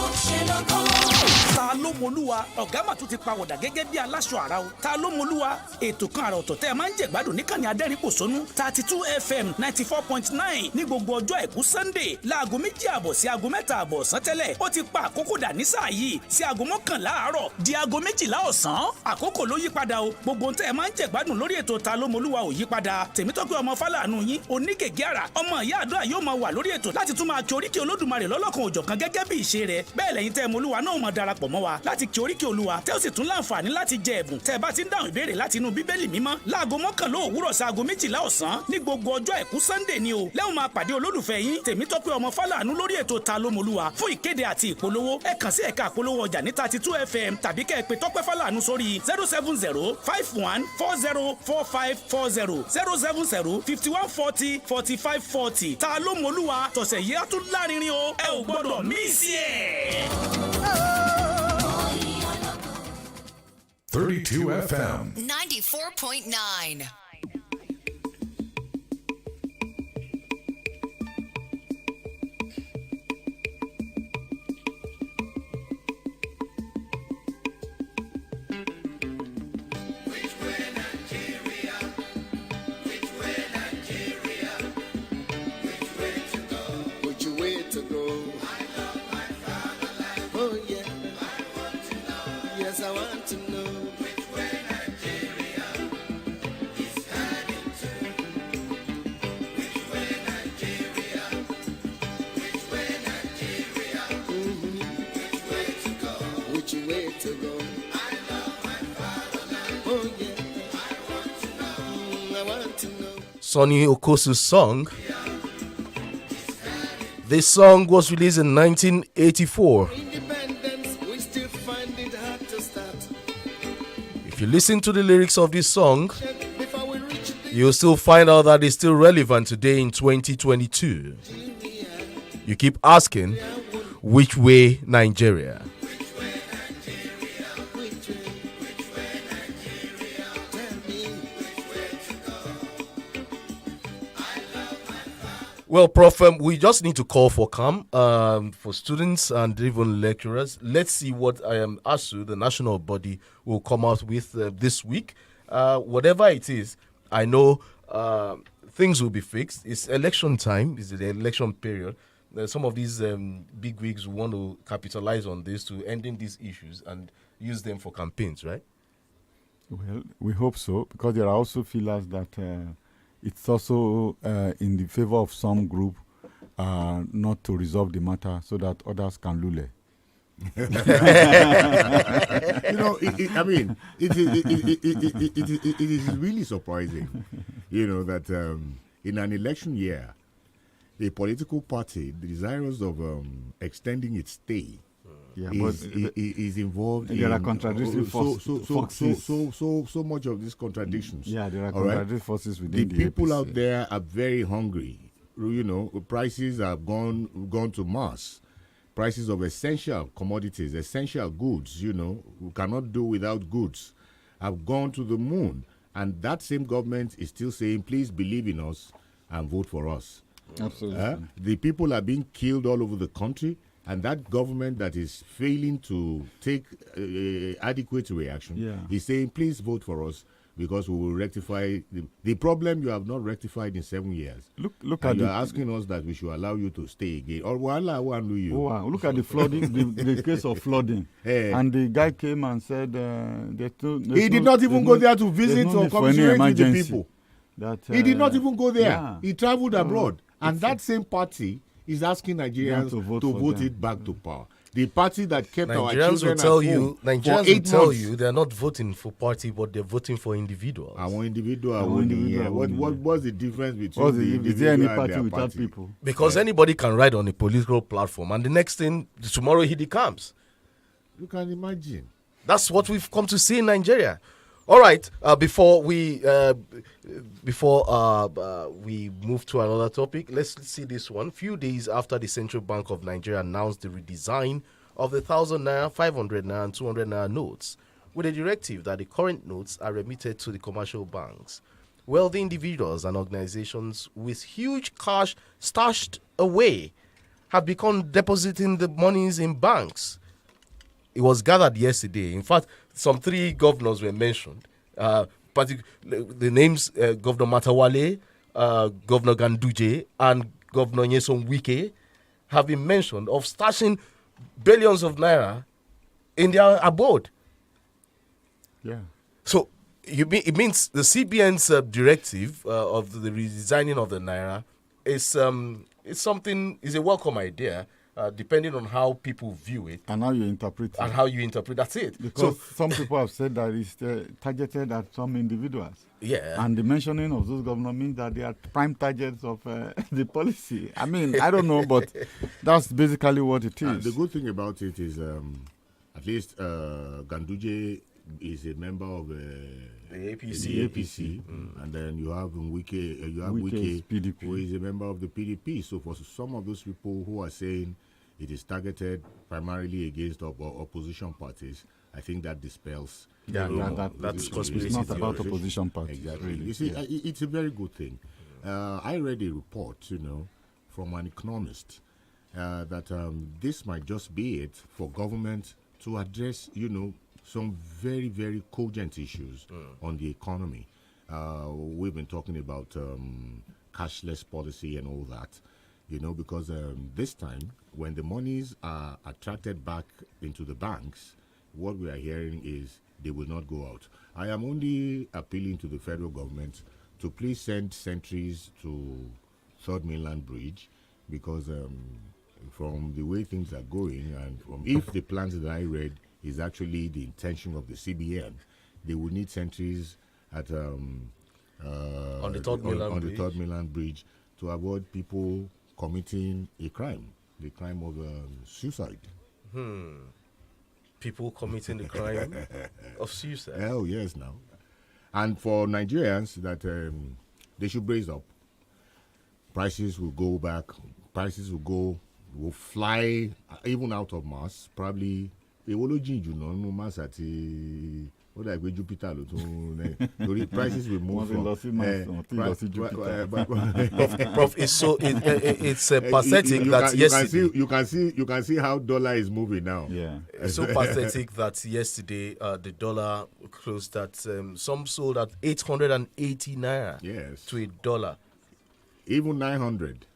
ta ló mọlúwa ọ̀gá mà tún ti pawọ̀dà gẹ́gẹ́ bí aláṣọ àrà o ta ló mọlúwa ètò kan àrà ọ̀tọ̀ tẹ́ ẹ máa ń jẹ̀gbádùn níkànnì adẹ́rìn-pòṣónú 32 FM 94.9 ní gbogbo ọjọ́ àìkú Sunday láago 2:30 sí aago 3:00 ọ̀sán tẹ́lẹ̀ ó ti pa àkókò dà ní sáà yìí sí aago 11 àárọ̀ di aago 12 ọ̀sán àkókò ló yí padà o gbogbo tẹ́ ẹ máa ń jẹ̀gbádùn lórí ètò ta ló mọlúwa ò yí padà Tèmítọ́pẹ́ ọmọ Fálànú yín onígègé àrà ọmọ ìyá àdúrà yóò máa wà lórí ètò láti tún máa kí oríkì Olódùmarè lọ́lọ́kan òjọ̀kan gẹ́gẹ́ bí ìṣe rẹ̀ bẹ́ẹ̀ lẹ́yìn tẹ́ mọlúwa náà máa darapọ̀ mọ́ wa láti kí oríkì Olúwa tẹ́ ó sì tún láǹfààní láti jẹ ẹ̀bùn tẹ́ ẹ bá ti ń dáhùn ìbéèrè láti inú Bíbélì mímọ́ láago 11 òwúrọ̀ sí aago 12 ọ̀sán ní gbogbo ọjọ́ àìkú Sunday ni o lẹ́hùn máa pàdé olólùfẹ́ yín Tèmítọ́pẹ́ ọmọ Fálànú lórí ètò ta ló mọlúwa fún ìkéde àti ìpolówó ẹ kàn sí ẹ̀ka ìpolówó ọjà ní 32 FM tàbí kẹ́ ẹ pè Tọ́pẹ́ Fálànú sórí 070-5140-4540 070-5140-4540 ta ló mọlúwa tọ̀sẹ̀ yìí á tún lárinrin o ẹ ò gbọ́dọ̀ mísì ẹ̀. 32 FM 94.9. I want to know which way Nigeria. Sonny Okosu's song. This song was released in 1984. If you listen to the lyrics of this song, you'll still find out that it's still relevant today in 2022. You keep asking, which way Nigeria? Well, Prof, we just need to call for calm for students and even lecturers. Let's see what ASU, the national body, will come out with this week. Whatever it is, I know things will be fixed. It's election time. It's the election period. Some of these big wigs want to capitalize on this to ending these issues and use them for campaigns, right? Well, we hope so, because there are also feelers that it's also in the favor of some group not to resolve the matter so that others can lule. It is really surprising, that in an election year, a political party desirous of extending its stay is involved. There are contradictory forces. So much of these contradictions. Yeah, there are contradictory forces within the people APC. out there are very hungry. Prices have gone to Mars. Prices of essential commodities, essential goods. We cannot do without goods. Have gone to the moon, and that same government is still saying, "Please believe in us and vote for us." Absolutely. The people are being killed all over the country. And that government that is failing to take adequate reaction is saying, please vote for us because we will rectify the problem you have not rectified in 7 years. Look at you're asking us that we should allow you to stay again. Or look at the flooding, the case of flooding. And the guy came and said he did not even go there to visit or commiserate with the people. He did not even go there. Yeah. He traveled abroad. And that same party is asking Nigerians to vote it back to power. The party that kept our children at home Nigerians will tell you they're not voting for party, but they're voting for individuals. What's the difference between the individual? Is there any party without people? Because anybody can ride on a political platform, and the next thing, tomorrow he decamps. You can imagine. That's what we've come to see in Nigeria. All right. Before we move to another topic, let's see this one. Few days after the Central Bank of Nigeria announced the redesign of the 1,000 naira, 500 naira, and 200 naira notes, with a directive that the current notes are remitted to the commercial banks, wealthy individuals and organizations with huge cash stashed away have begun depositing the monies in banks. It was gathered yesterday. In fact, some 3 governors were mentioned. The names Governor Matawale, Governor Ganduje, and Governor Nyesom Wike have been mentioned of stashing billions of naira in their abode. Yeah. So it means the CBN's directive of the redesigning of the naira is a welcome idea. Depending on how people view it. And how you interpret it. That's it. Because some people have said that it's targeted at some individuals. Yeah. And the mentioning of those governors means that they are prime targets of the policy. I mean, I don't know, but that's basically what it is. The good thing about it is at least Ganduje is a member of the APC. The APC. And then you have Wike, PDP, who is a member of the PDP. So for some of those people who are saying it is targeted primarily against opposition parties, I think that dispels. That's conspiracy. It's not about opposition parties. Exactly. Really. You see, it's a very good thing. I read a report, from an economist that this might just be it for government to address, some very, very cogent issues on the economy. We've been talking about cashless policy and all that, because this time, when the monies are attracted back into the banks, what we are hearing is they will not go out. I am only appealing to the federal government to please send sentries to Third Mainland Bridge, because from the way things are going, and if the plans that I read is actually the intention of the CBN, they will need sentries at on the Third Mainland Bridge to avoid people committing a crime, the crime of suicide. People committing the crime of suicide. Oh yes, now, and for Nigerians that they should brace up. Prices will go back. Prices will fly even out of Mars. Probably Mars at Jupiter. Prices will move from. Prof, it's pathetic that yesterday. You can see how dollar is moving now. Yeah, it's so pathetic that yesterday the dollar closed at some sold at 880 naira. Yes. To a dollar. Even 900.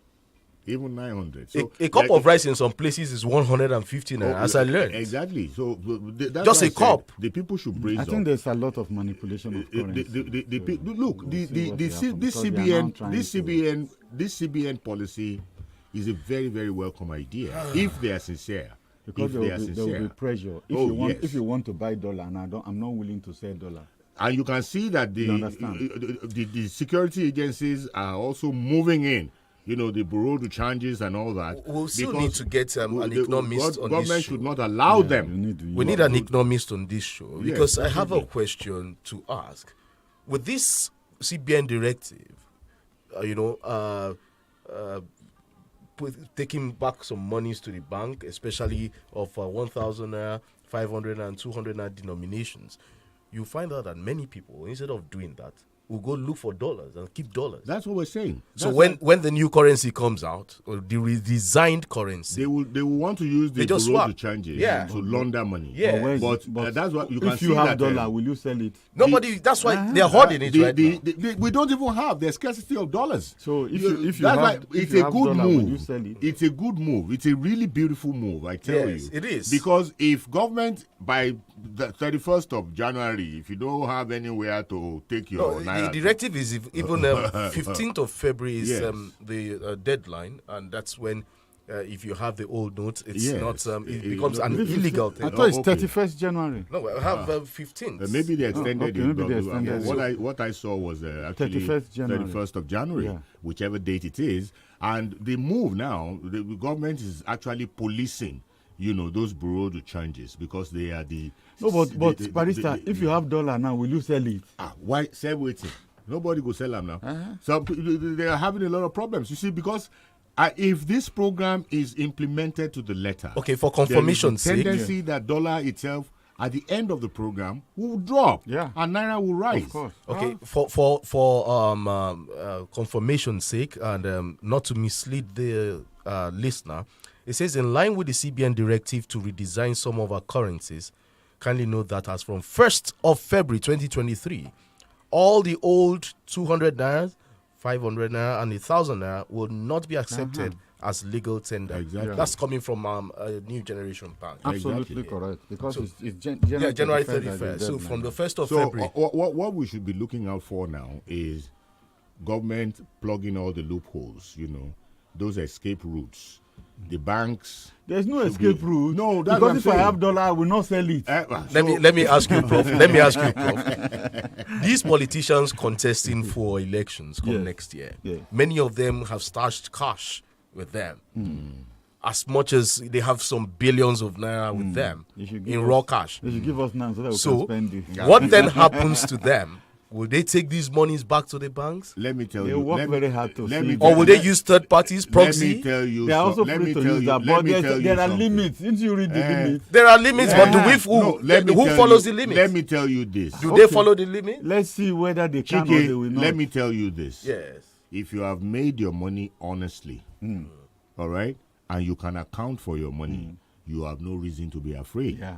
So a cup of rice in some places is 150 naira, as I learned. Exactly. So that's just a cup. The people should brace up. I think there's a lot of manipulation of currency. This CBN policy is a very, very welcome idea if they are sincere. Because there will be pressure. If you want to buy dollar, and I'm not willing to sell dollar. And you can see that the security agencies are also moving in. The bureau de changes and all that. We'll still need to get an economist on this show. Government should not allow them. We need an economist on this show because I have a question to ask. With this CBN directive, taking back some monies to the bank, especially of 1,000 naira, 500 and 200 naira denominations, you find out that many people, instead of doing that, will go look for dollars and keep dollars. That's what we're saying. So when the new currency comes out, or the redesigned currency, they will want to use the bureau de changes to launder money. Yeah, but that's what you can see. If you have dollar, will you sell it? Nobody. That's why they're hoarding it right now. We don't even have the scarcity of dollars. So if you it's a good move. Will you sell it? It's a good move. It's a really beautiful move. I tell you, it is. Because if government by the 31st of January, if you don't have anywhere to take your the directive is even 15th of February is the deadline, and that's when if you have the old notes, it's not. It becomes an illegal thing. I thought it's 31st January. No, I have 15th. Maybe they extended it. Maybe they extended it. What I saw was actually 31st of January, whichever date it is, and the move now. The government is actually policing. Those bureau de changes because they are the. No, but Barrister, if you have dollar now, will you sell it? Why sell waiting? Nobody go sell them now. So they are having a lot of problems. You see, because if this program is implemented to the letter, for confirmation's sake, tendency that dollar itself at the end of the program will drop, and naira will rise. Of course. Okay, for confirmation's sake, and not to mislead the listener. It says, in line with the CBN directive to redesign some of our currencies, kindly note that as from 1st of February 2023, all the old 200 naira, 500 naira, and 1,000 naira will not be accepted as legal tender. Exactly. That's coming from a new generation bank. Absolutely correct. Because it's January 31st. So from the 1st of February. What we should be looking out for now is government plugging all the loopholes, those escape routes. The banks. There's no escape route. No, that's because if I have dollar, I will not sell it. Let me ask you, Prof. These politicians contesting for elections next year, many of them have stashed cash with them. As much as they have some billions of naira with them in raw cash. They should give us now so that we can spend it. What then happens to them? Will they take these monies back to the banks? Let me tell they you. They work very hard to see. Or will they use third parties, proxy? Let me tell you. They are also free to use that. But there are limits. Didn't you read the limits? There are limits, but who follows the limits? Let me tell you this. Do they follow the limit? Let's see whether they can or they will not. Let me tell you this. Yes. If you have made your money honestly, all right, and you can account for your money, you have no reason to be afraid. Yeah.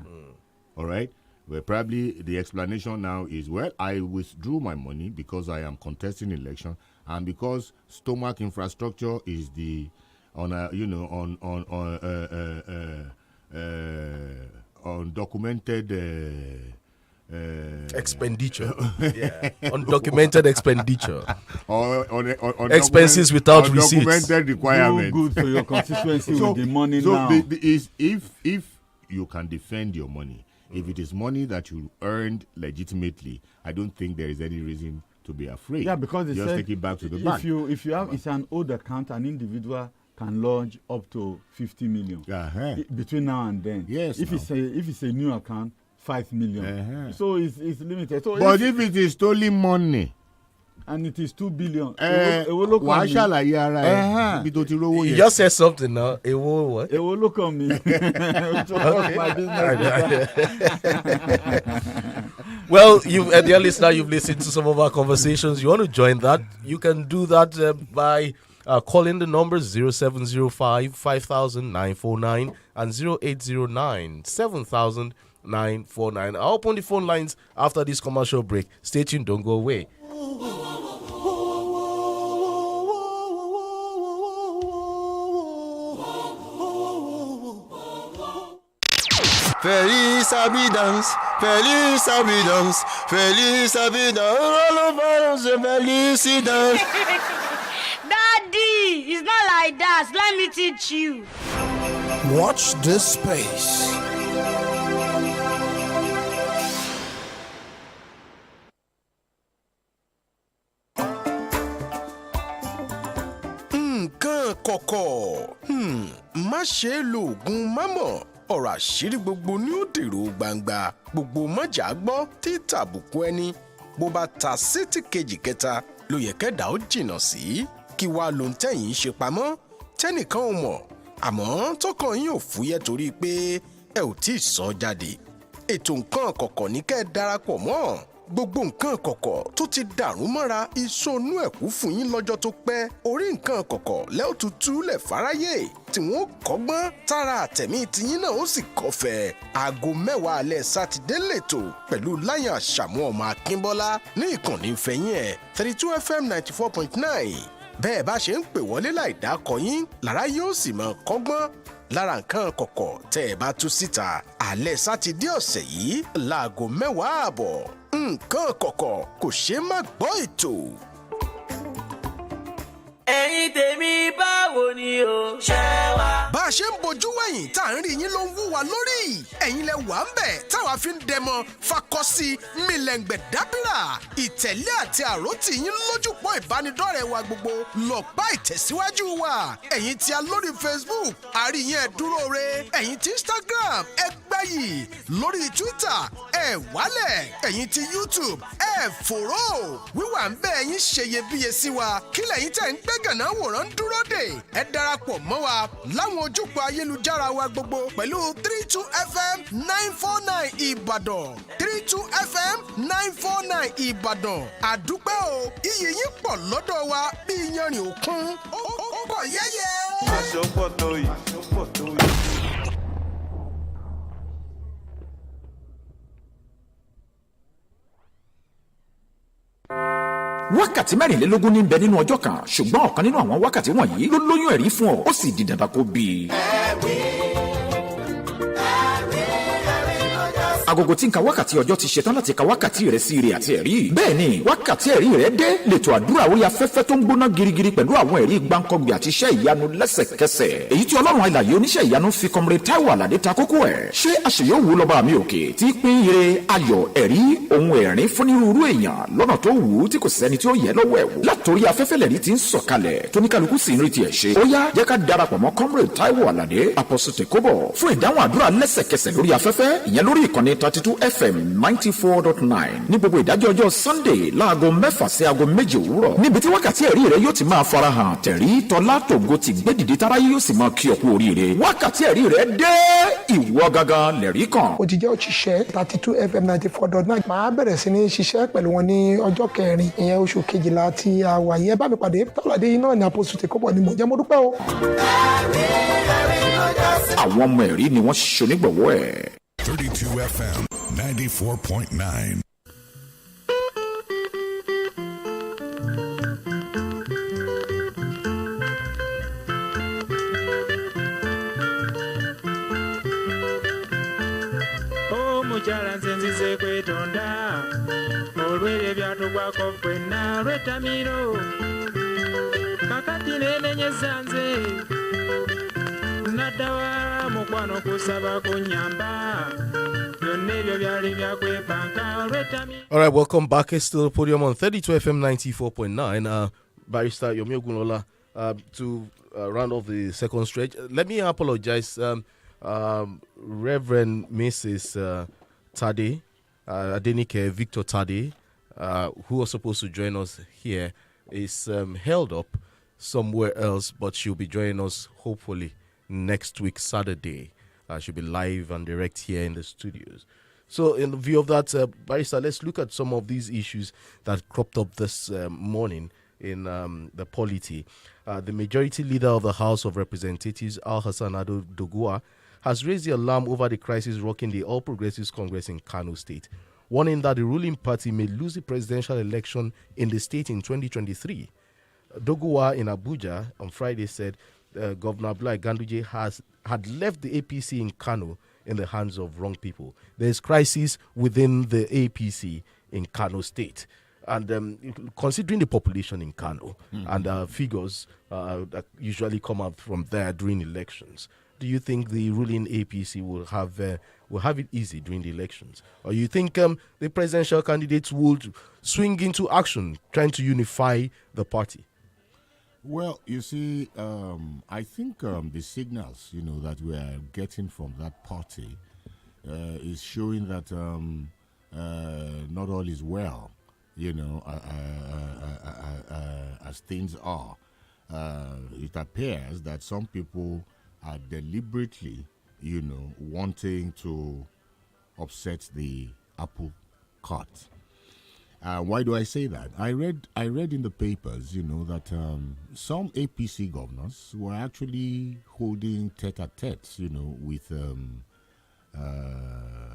All right? Well, probably the explanation now is, well, I withdrew my money because I am contesting election, and because stomach infrastructure is the undocumented expenditure, undocumented expenditure, or expenses without receipts, undocumented requirements. Good for your constituency with the money now. If you can defend your money. If it is money that you earned legitimately, I don't think there is any reason to be afraid. Yeah, because just take it back to the bank. If you have it's an old account, an individual can lodge up to 50 million between now and then. Yes. If it's a new account, 5 million. So it's limited. So but if it is stolen money, and it is 2 billion. You just said something now. It will what? It will look on me. Well, dear listener, you've listened to some of our conversations. You want to join that? You can do that by calling the numbers 0705 5949 and 0809 7949. I'll open the phone lines after this commercial break. Stay tuned, don't go away. Feliz Abidance, Feliz Abidance, Feliz Abidance, all of us felicidad. Daddy, it's not like that. Let me teach you. Watch this space. Nǹkan kọ̀kọ̀ má ṣe é lo oògùn mámọ̀. Ọ̀rọ̀ àṣírí gbogbo ní ó dèrò gbangba. Gbogbo mọ́jà gbọ́ tí tàbùkù ẹni. Bó bá ta sétí kejì kẹta ló yẹ kẹ́dà ó jìnnà sí. Kí wàá ló ń tẹ̀yìn ṣe pamọ́? Tẹ́nìkan ò mọ̀. Àmọ́ tọkàn yín ò fúyẹ́ torí pé ẹ ò tí ì sọ jáde. Ètò nǹkan kọ̀kọ̀ ní kẹ́ ẹ darapọ̀ mọ́. Gbogbo nǹkan kọ̀kọ̀ tó ti dàrú mọ́ra ìsọnù ẹ̀kú fún yín lọ́jọ́ tó pẹ́. Orí nǹkan kọ̀kọ̀ lẹ́ ò tutù lẹ̀ fáráyé tí wọ́n kọ́gbọ́n tára àtẹ̀mí tiyín náà ó sì kọ́fẹ́. Aago 10 alẹ́ Sátidé lẹ́tò pẹ̀lú Láyàn Àṣàmú ọmọ Akínbọ́lá ní ìkànnì ìfẹ́yín ẹ̀ 32 FM 94.9. Bẹ́ẹ̀ bá ṣe ń pè wọlé láì dákọ yín lára yóò sì mọ kọ́gbọ́n lára nǹkan kọ̀kọ̀ tẹ́ ẹ bá tú síta. Alẹ́ Sátidé ọ̀sẹ̀ yìí láago 10:30. Nǹkan kọ̀kọ̀ kò ṣeé má gbọ́ ètò. Ẹ̀yin tèmi báwo ni o ṣe wá. Bá a ṣe ń bojú wẹ̀yìn tá à ń rí yín ló ń wú wa lórí. Ẹ̀yin lẹ wà ń bẹ̀ táwa fi ń dẹmọ fakọsí milẹ̀ngbẹ̀ dábìrà. Ìtẹ̀lé àti àròtì yín lójúpọ̀ ìbánidọ́rẹ̀ẹ́ wa gbogbo lọ́pá ìtẹ̀síwájú wa. Ẹ̀yin tí a lórí Facebook àrí yín ẹ dúró re. Ẹ̀yin tí Instagram ẹ gbẹ́yì. Lórí Twitter ẹ wálẹ̀. Ẹ̀yin tí YouTube ẹ fòró. Wíwà ń bẹ̀ ẹ̀yin ṣeyebíye sí wa. Kílẹ̀ yín tẹ̀ ń gbẹ́ gànà wòrán dúró dè. Ẹ darapọ̀ mọ́ wa láwọn ojúpọ̀ ayélujára wa gbogbo pẹ̀lú 32 FM 949 Ìbàdàn 32 FM 949 Ìbàdàn. Àdúpẹ́ o iyì yín pọ̀ lọ́dọ̀ wa bí iyanrìn òkun ó pọ̀ yẹ́yẹ́. Aṣọ pọ̀ tó yìí. wákàtí mẹ́rìnlélógún ní bẹ nínú ọjọ́ kan ṣùgbọ́n ọ̀kan nínú àwọn wákàtí wọ̀nyí ló lóyún ẹ̀rí fún ọ ó sì di dandan kó bí i. agogo tí ń ka wákàtí ọjọ́ ti ṣetán láti ka wákàtí rẹ̀ sí ire àti ẹ̀rí. bẹ́ẹ̀ni wákàtí ẹ̀rí rẹ̀ dé lẹ́tọ̀ àdúrà orí afẹ́fẹ́ tó ń gbóná girigiri pẹ̀lú àwọn ẹ̀rí gbáǹkọ́gbì àti iṣẹ́ ìyanu lẹ́sẹ̀kẹsẹ̀. èyí tí ọlọ́run alààyè oníṣẹ́ ìyanu fi kọmọrin Táíwò Àlàdé ta kókó ẹ̀. ṣé àṣeyọ̀wò lọ́ba mi òkè tí pín ire ayọ̀ ẹ̀rí ohun ẹ̀rín fúnirúurú èèyàn lọ́nà tó wù ú tí kò sẹ́ni tí ó yẹ lọ́wọ́ ẹ̀ wò. látòrí afẹ́fẹ́ lẹ̀rí ti ń sọ̀kalẹ̀ tóníkàlùkù sì ń retí ẹ̀ ṣe. ó yá jẹ́ ká darapọ̀ mọ́ kọmọrin Táíwò Àlàdé Apostle Tekobo fún ìdáhùn àdúrà lẹ́sẹ̀kẹsẹ̀ lórí afẹ́fẹ́ ìyẹn lórí ìkànnì 32 FM 94.9 ní gbogbo ìdájọ́ ọjọ́ Sunday láago 6 sí aago 7 òwúrọ̀ níbi tí wákàtí ẹ̀rí rẹ yóò ti máa farahàn tẹ̀rí tọ́lá tògo ti gbé dìde táráyé yóò sì máa kí ọkú oríire. wákàtí ẹ̀rí rẹ dé ìwọ gangan lẹ̀rí kan. ó ti jẹ́ òṣìṣẹ́ 32 FM 94.9 máa bẹ̀rẹ̀ sí ní ṣiṣẹ́ pẹ̀lú wọn ní ọjọ́ kẹrin ìyẹn oṣù kejìlá tí a wà yẹn bá mi pàdé tọ́ládé iná ní Apostle Tekobo ni mo jẹ́ mo dúpẹ́ o. àwọn ọmọ ẹ̀rí ni wọ́n ṣonígbọ̀wọ́ ẹ̀. 32 FM 94.9. Oh, muchara nsenzi sekwe tonda. Olwere byatugwa kofwe na retamiro. Kakati nene nyesanze. Nadawa mukwano kusaba kunyamba. All right, welcome back. It's still Podium on 32 FM 94.9. Barrister Yomi Ogunola, to round off the second stretch. Let me apologize. Reverend Mrs. Tade, Adenike Victor Tade, who was supposed to join us here, is held up somewhere else, but she'll be joining us hopefully next week, Saturday. She'll be live and direct here in the studios. So in the view of that, Barrister, let's look at some of these issues that cropped up this morning in the polity. The majority leader of the House of Representatives, Al-Hassan Ado Dogua, has raised the alarm over the crisis rocking the All Progressives Congress in Kano State, warning that the ruling party may lose the presidential election in the state in 2023. Dogua in Abuja on Friday said Governor Abdullahi Ganduje had left the APC in Kano in the hands of wrong people. There is crisis within the APC in Kano State. And considering the population in Kano and figures that usually come out from there during elections, do you think the ruling APC will have it easy during the elections? Or you think the presidential candidates would swing into action trying to unify the party? Well, you see, I think the signals, that we are getting from that party is showing that not all is well, as things are. It appears that some people are deliberately, wanting to upset the apple cart. Why do I say that? I read in the papers, that some APC governors were actually holding tete-a-tetes, with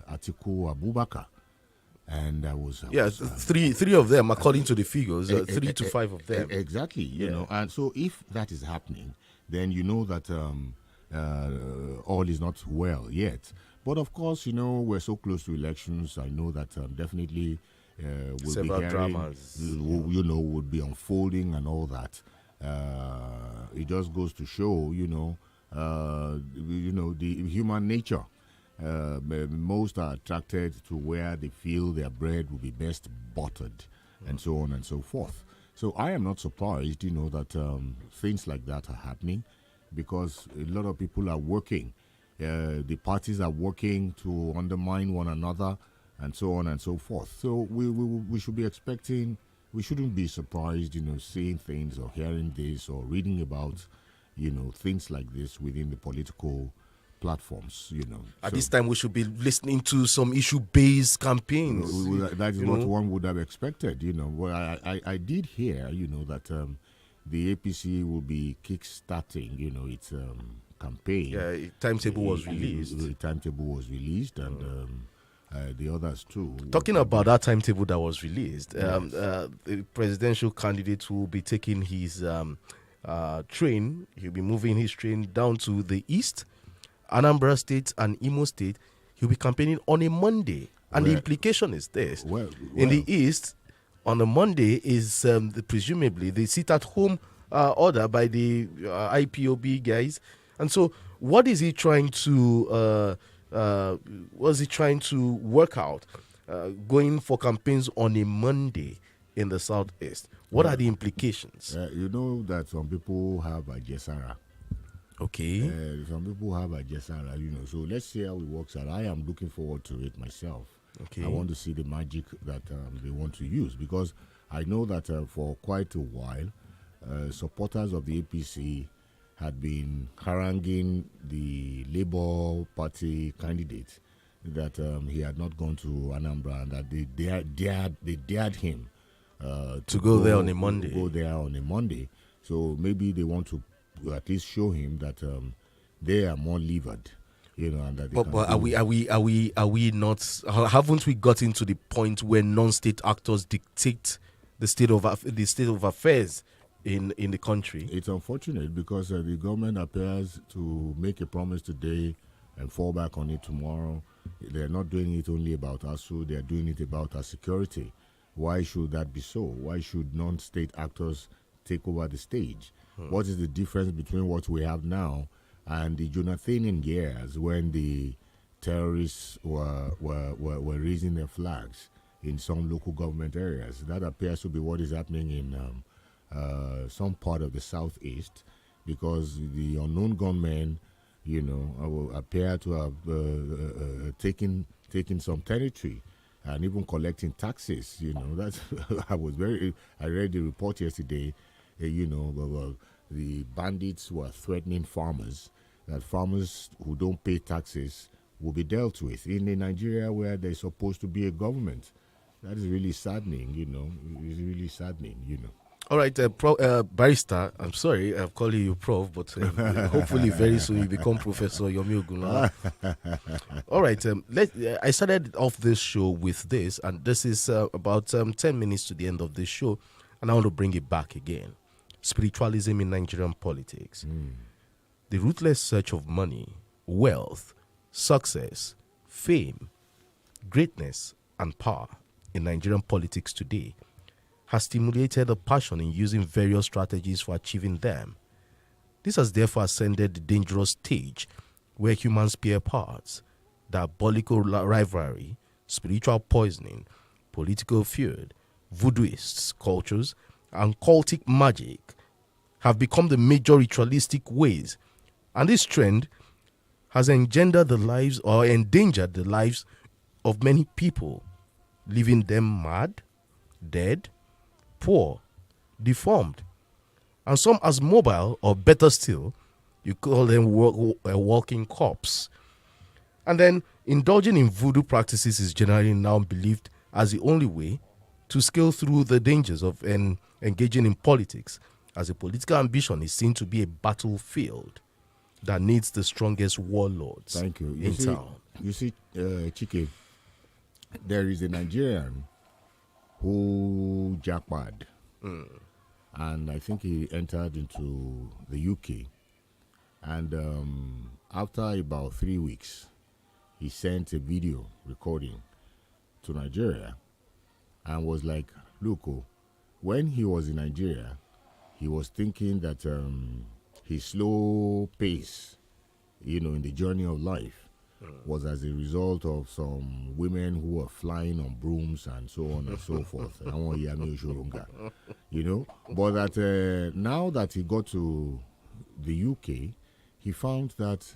Atiku Abubakar. And I was three of them, according to the figures, 3 to 5 of them. Exactly, and so if that is happening, then you know that all is not well yet. But of course, we're so close to elections. I know that definitely we'll several be hearing, dramas, would be unfolding and all that. It just goes to show, the human nature. Most are attracted to where they feel their bread will be best buttered, and so on and so forth. So I am not surprised, that things like that are happening, because a lot of people are working. The parties are working to undermine one another, and so on and so forth. So we should be expecting, we shouldn't be surprised, seeing things or hearing this or reading about, things like this within the political platforms, At this time, we should be listening to some issue-based campaigns. That is what one would have expected, Well, I did hear, that the APC will be kick-starting, its campaign. Yeah, timetable was released. The timetable was released, and the others too. Talking about that timetable that was released, the presidential candidate will be taking his train. He'll be moving his train down to the east, Anambra State and Imo State. He'll be campaigning on a Monday, and the implication is this: in the east, on a Monday is presumably the sit-at-home order by the IPOB guys, and so what is he trying to? Was he trying to work out going for campaigns on a Monday in the southeast? What are the implications? You know that some people have a Jesara. Okay. Some people have a Jesara, So let's see how it works out. I am looking forward to it myself. Okay. I want to see the magic that they want to use, because I know that for quite a while, supporters of the APC had been haranguing the Labour Party candidate that he had not gone to Anambra, and that they dared him to go there on a Monday. Go there on a Monday. So maybe they want to at least show him that they are more levered, and that. But are we not? Haven't we gotten to the point where non-state actors dictate the state of affairs in the country? It's unfortunate, because the government appears to make a promise today and fall back on it tomorrow. They're not doing it only about ASU, they're doing it about our security. Why should that be so? Why should non-state actors take over the stage? What is the difference between what we have now and the Jonathanian years, when the terrorists were raising their flags in some local government areas. That appears to be what is happening in some part of the southeast, because the unknown gunmen, appear to have taken some territory and even collecting taxes. That's I read the report yesterday. The bandits were threatening farmers that farmers who don't pay taxes will be dealt with in a Nigeria where there's supposed to be a government. That is really saddening. It's really saddening. All right, barrister, I'm sorry, I'm calling you prof, but hopefully very soon you become Professor Yomi Ogunla. All right, I started off this show with this, and this is about 10 minutes to the end of this show, and I want to bring it back again. Spiritualism in Nigerian politics. The ruthless search of money, wealth, success, fame, greatness, and power in Nigerian politics today has stimulated a passion in using various strategies for achieving them. This has therefore ascended the dangerous stage where humans play parts, diabolical rivalry, spiritual poisoning, political feud, voodooists, cultures, and cultic magic have become the major ritualistic ways, and this trend has engendered the lives or endangered the lives of many people, leaving them mad, dead, poor, deformed, and some as mobile, or better still, you call them a walking corpse. And then indulging in voodoo practices is generally now believed as the only way to scale through the dangers of engaging in politics, as a political ambition is seen to be a battlefield that needs the strongest warlords in town. You see, Chike, there is a Nigerian who jackpot, and I think he entered into the UK, and after about 3 weeks, he sent a video recording to Nigeria and was like, look, when he was in Nigeria, he was thinking that his slow pace, in the journey of life, was as a result of some women who were flying on brooms and so on and so forth. But that now that he got to the UK, he found that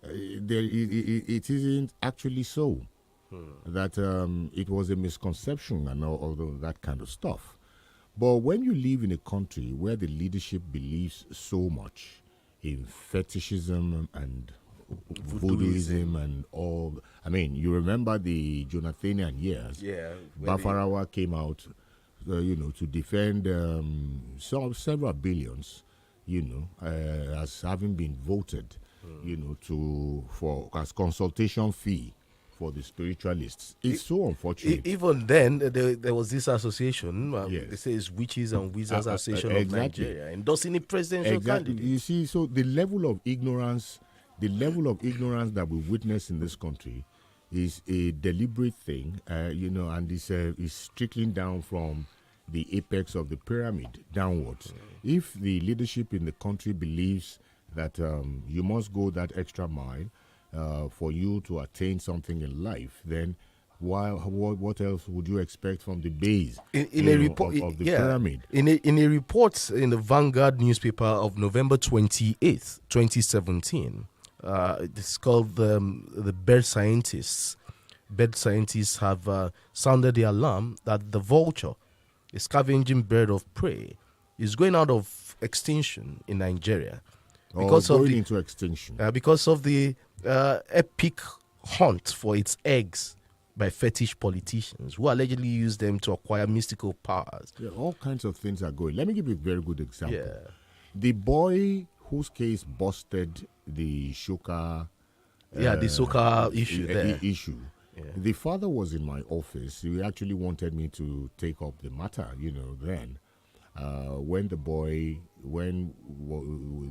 it isn't actually so. That it was a misconception and all that kind of stuff. But when you live in a country where the leadership believes so much in fetishism and voodooism and all, you remember the Jonathanian years. Yeah. Bafarawa came out, to defend several billions, as having been voted, as consultation fee for the spiritualists. It's so unfortunate. Even then, there was this association, they say it's Witches and Wizards Association of Nigeria, endorsing a presidential candidate. You see, so the level of ignorance that we witness in this country is a deliberate thing, and is trickling down from the apex of the pyramid downwards. If the leadership in the country believes that you must go that extra mile for you to attain something in life, then what else would you expect from the base in a report of the pyramid? In a report in the Vanguard newspaper of November 28th, 2017, it's called the Bird Scientists. Bird scientists have sounded the alarm that the vulture, a scavenging bird of prey, is going out of extinction in Nigeria. Because into extinction. Because of the epic hunt for its eggs by fetish politicians who allegedly use them to acquire mystical powers. Yeah, all kinds of things are going. Let me give you a very good example. The boy whose case busted the Shoka the Soka issue there. The father was in my office. He actually wanted me to take up the matter, then. When they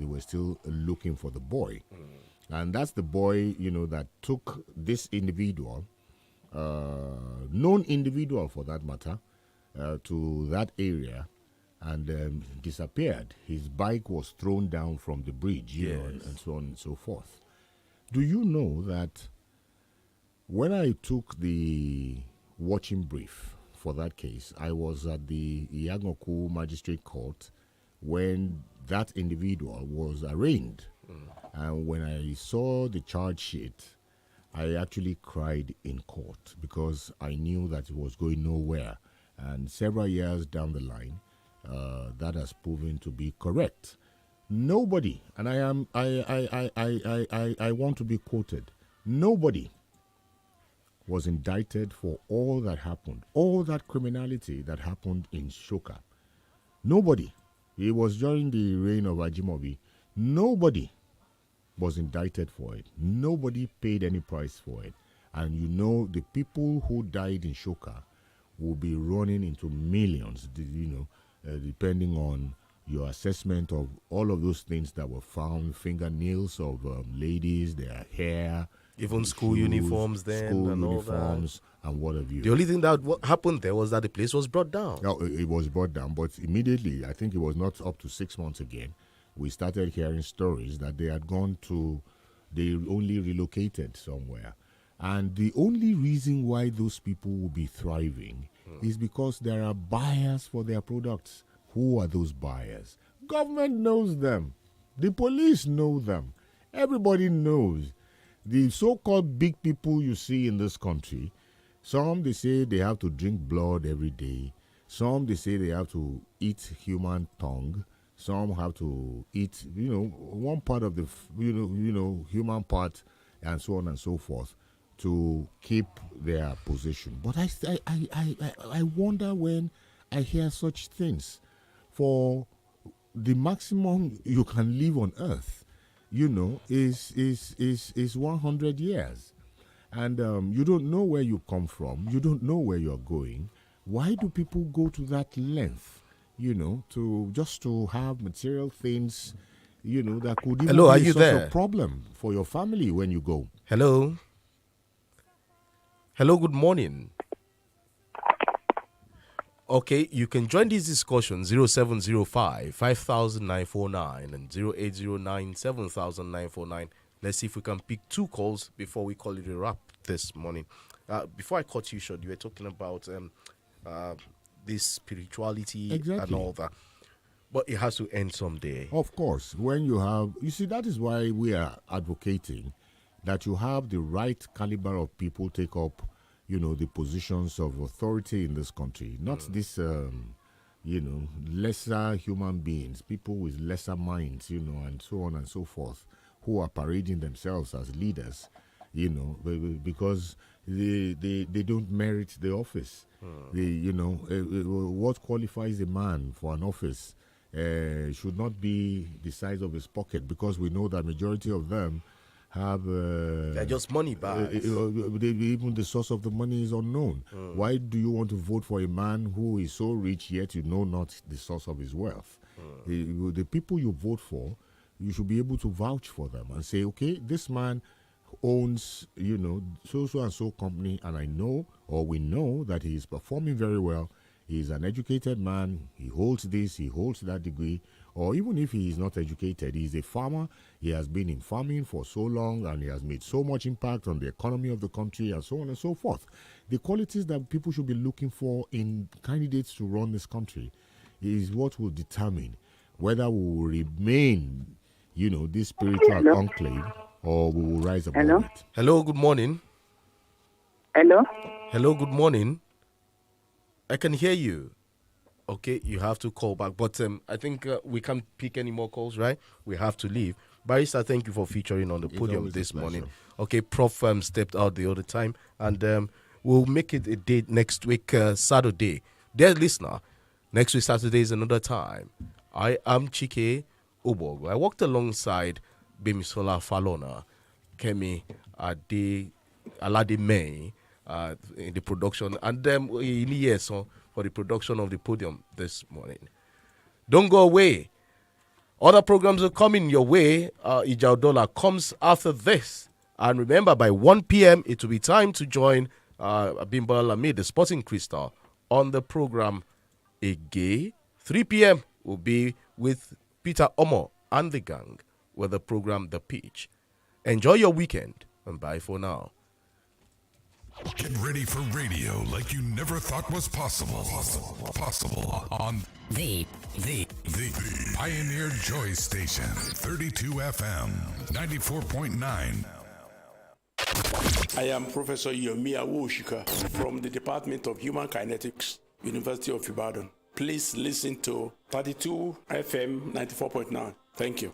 were still looking for the boy. And that's the boy, that took this individual, known individual for that matter, to that area and disappeared. His bike was thrown down from the bridge, and so on and so forth. Do you know that When I took the watching brief for that case, I was at the Iyagoku Magistrate Court when that individual was arraigned. And when I saw the charge sheet, I actually cried in court because I knew that it was going nowhere. And several years down the line, that has proven to be correct. Nobody, and I want to be quoted, nobody was indicted for all that happened, all that criminality that happened in Shoka. Nobody. It was during the reign of Ajimobi. Nobody was indicted for it. Nobody paid any price for it. And you know, the people who died in Shoka will be running into millions, depending on your assessment of all of those things that were found, fingernails of ladies, their hair, even school shoes, uniforms then, school and uniforms all that. And what have you. The only thing that happened there was that the place was brought down. No, it was brought down, but immediately, I think it was not up to 6 months again, we started hearing stories that they had gone to, they only relocated somewhere. And the only reason why those people will be thriving is because there are buyers for their products. Who are those buyers? Government knows them. The police know them. Everybody knows. The so-called big people you see in this country, some they say they have to drink blood every day. Some they say they have to eat human tongue. Some have to eat, one part of the, human part, and so on and so forth, to keep their position. But I wonder when I hear such things. For the maximum you can live on earth, is 100 years. And you don't know where you come from. You don't know where you're going. Why do people go to that length, to have material things, that could even be a source of problem for your family when you go? Hello? Hello, good morning. Okay, you can join this discussion 0705 5949 and 0809 7949. Let's see if we can pick two calls before we call it a wrap this morning. Before I cut you short, you were talking about this spirituality and all that. But it has to end someday. Of course. When you see, that is why we are advocating that you have the right caliber of people take up, the positions of authority in this country. Not this, lesser human beings, people with lesser minds, and so on and so forth, who are parading themselves as leaders, because they don't merit the office. What qualifies a man for an office should not be the size of his pocket, because we know that majority of them have they're just money bags. Even the source of the money is unknown. Why do you want to vote for a man who is so rich yet you know not the source of his wealth? The people you vote for, you should be able to vouch for them and say, okay, this man owns, so and so company, and I know, or we know, that he is performing very well. He's an educated man. He holds this, he holds that degree. Or even if he is not educated, he's a farmer. He has been in farming for so long, and he has made so much impact on the economy of the country, and so on and so forth. The qualities that people should be looking for in candidates to run this country is what will determine whether we will remain, this spiritual enclave, or we will rise above it. Hello, good morning. Hello? Hello, good morning. I can hear you. Okay, you have to call back. But I think we can't pick any more calls, right? We have to leave. Barrister, thank you for featuring on the podium this morning. Okay, Prof stepped out the other time. And we'll make it a date next week, Saturday. Dear listener, next week, Saturday is another time. I am Chike OGBOGU. I worked alongside Bemisola Falona, Kemi Alade May, in the production, and then for the production of the podium this morning. Don't go away. Other programs are coming your way. Ijaudola comes after this. And remember, by 1 p.m., it will be time to join Bimba Lamid, the Sporting Crystal, on the program Ege. 3 p.m. will be with Peter Omo and the gang with the program The Pitch. Enjoy your weekend, and bye for now. Get ready for radio like you never thought was possible. Possible on the Pioneer Joy Station, 32 FM, 94.9. I am Professor Yomi Awushika from the Department of Human Kinetics, University of Ibadan. Please listen to 32 FM 94.9. Thank you.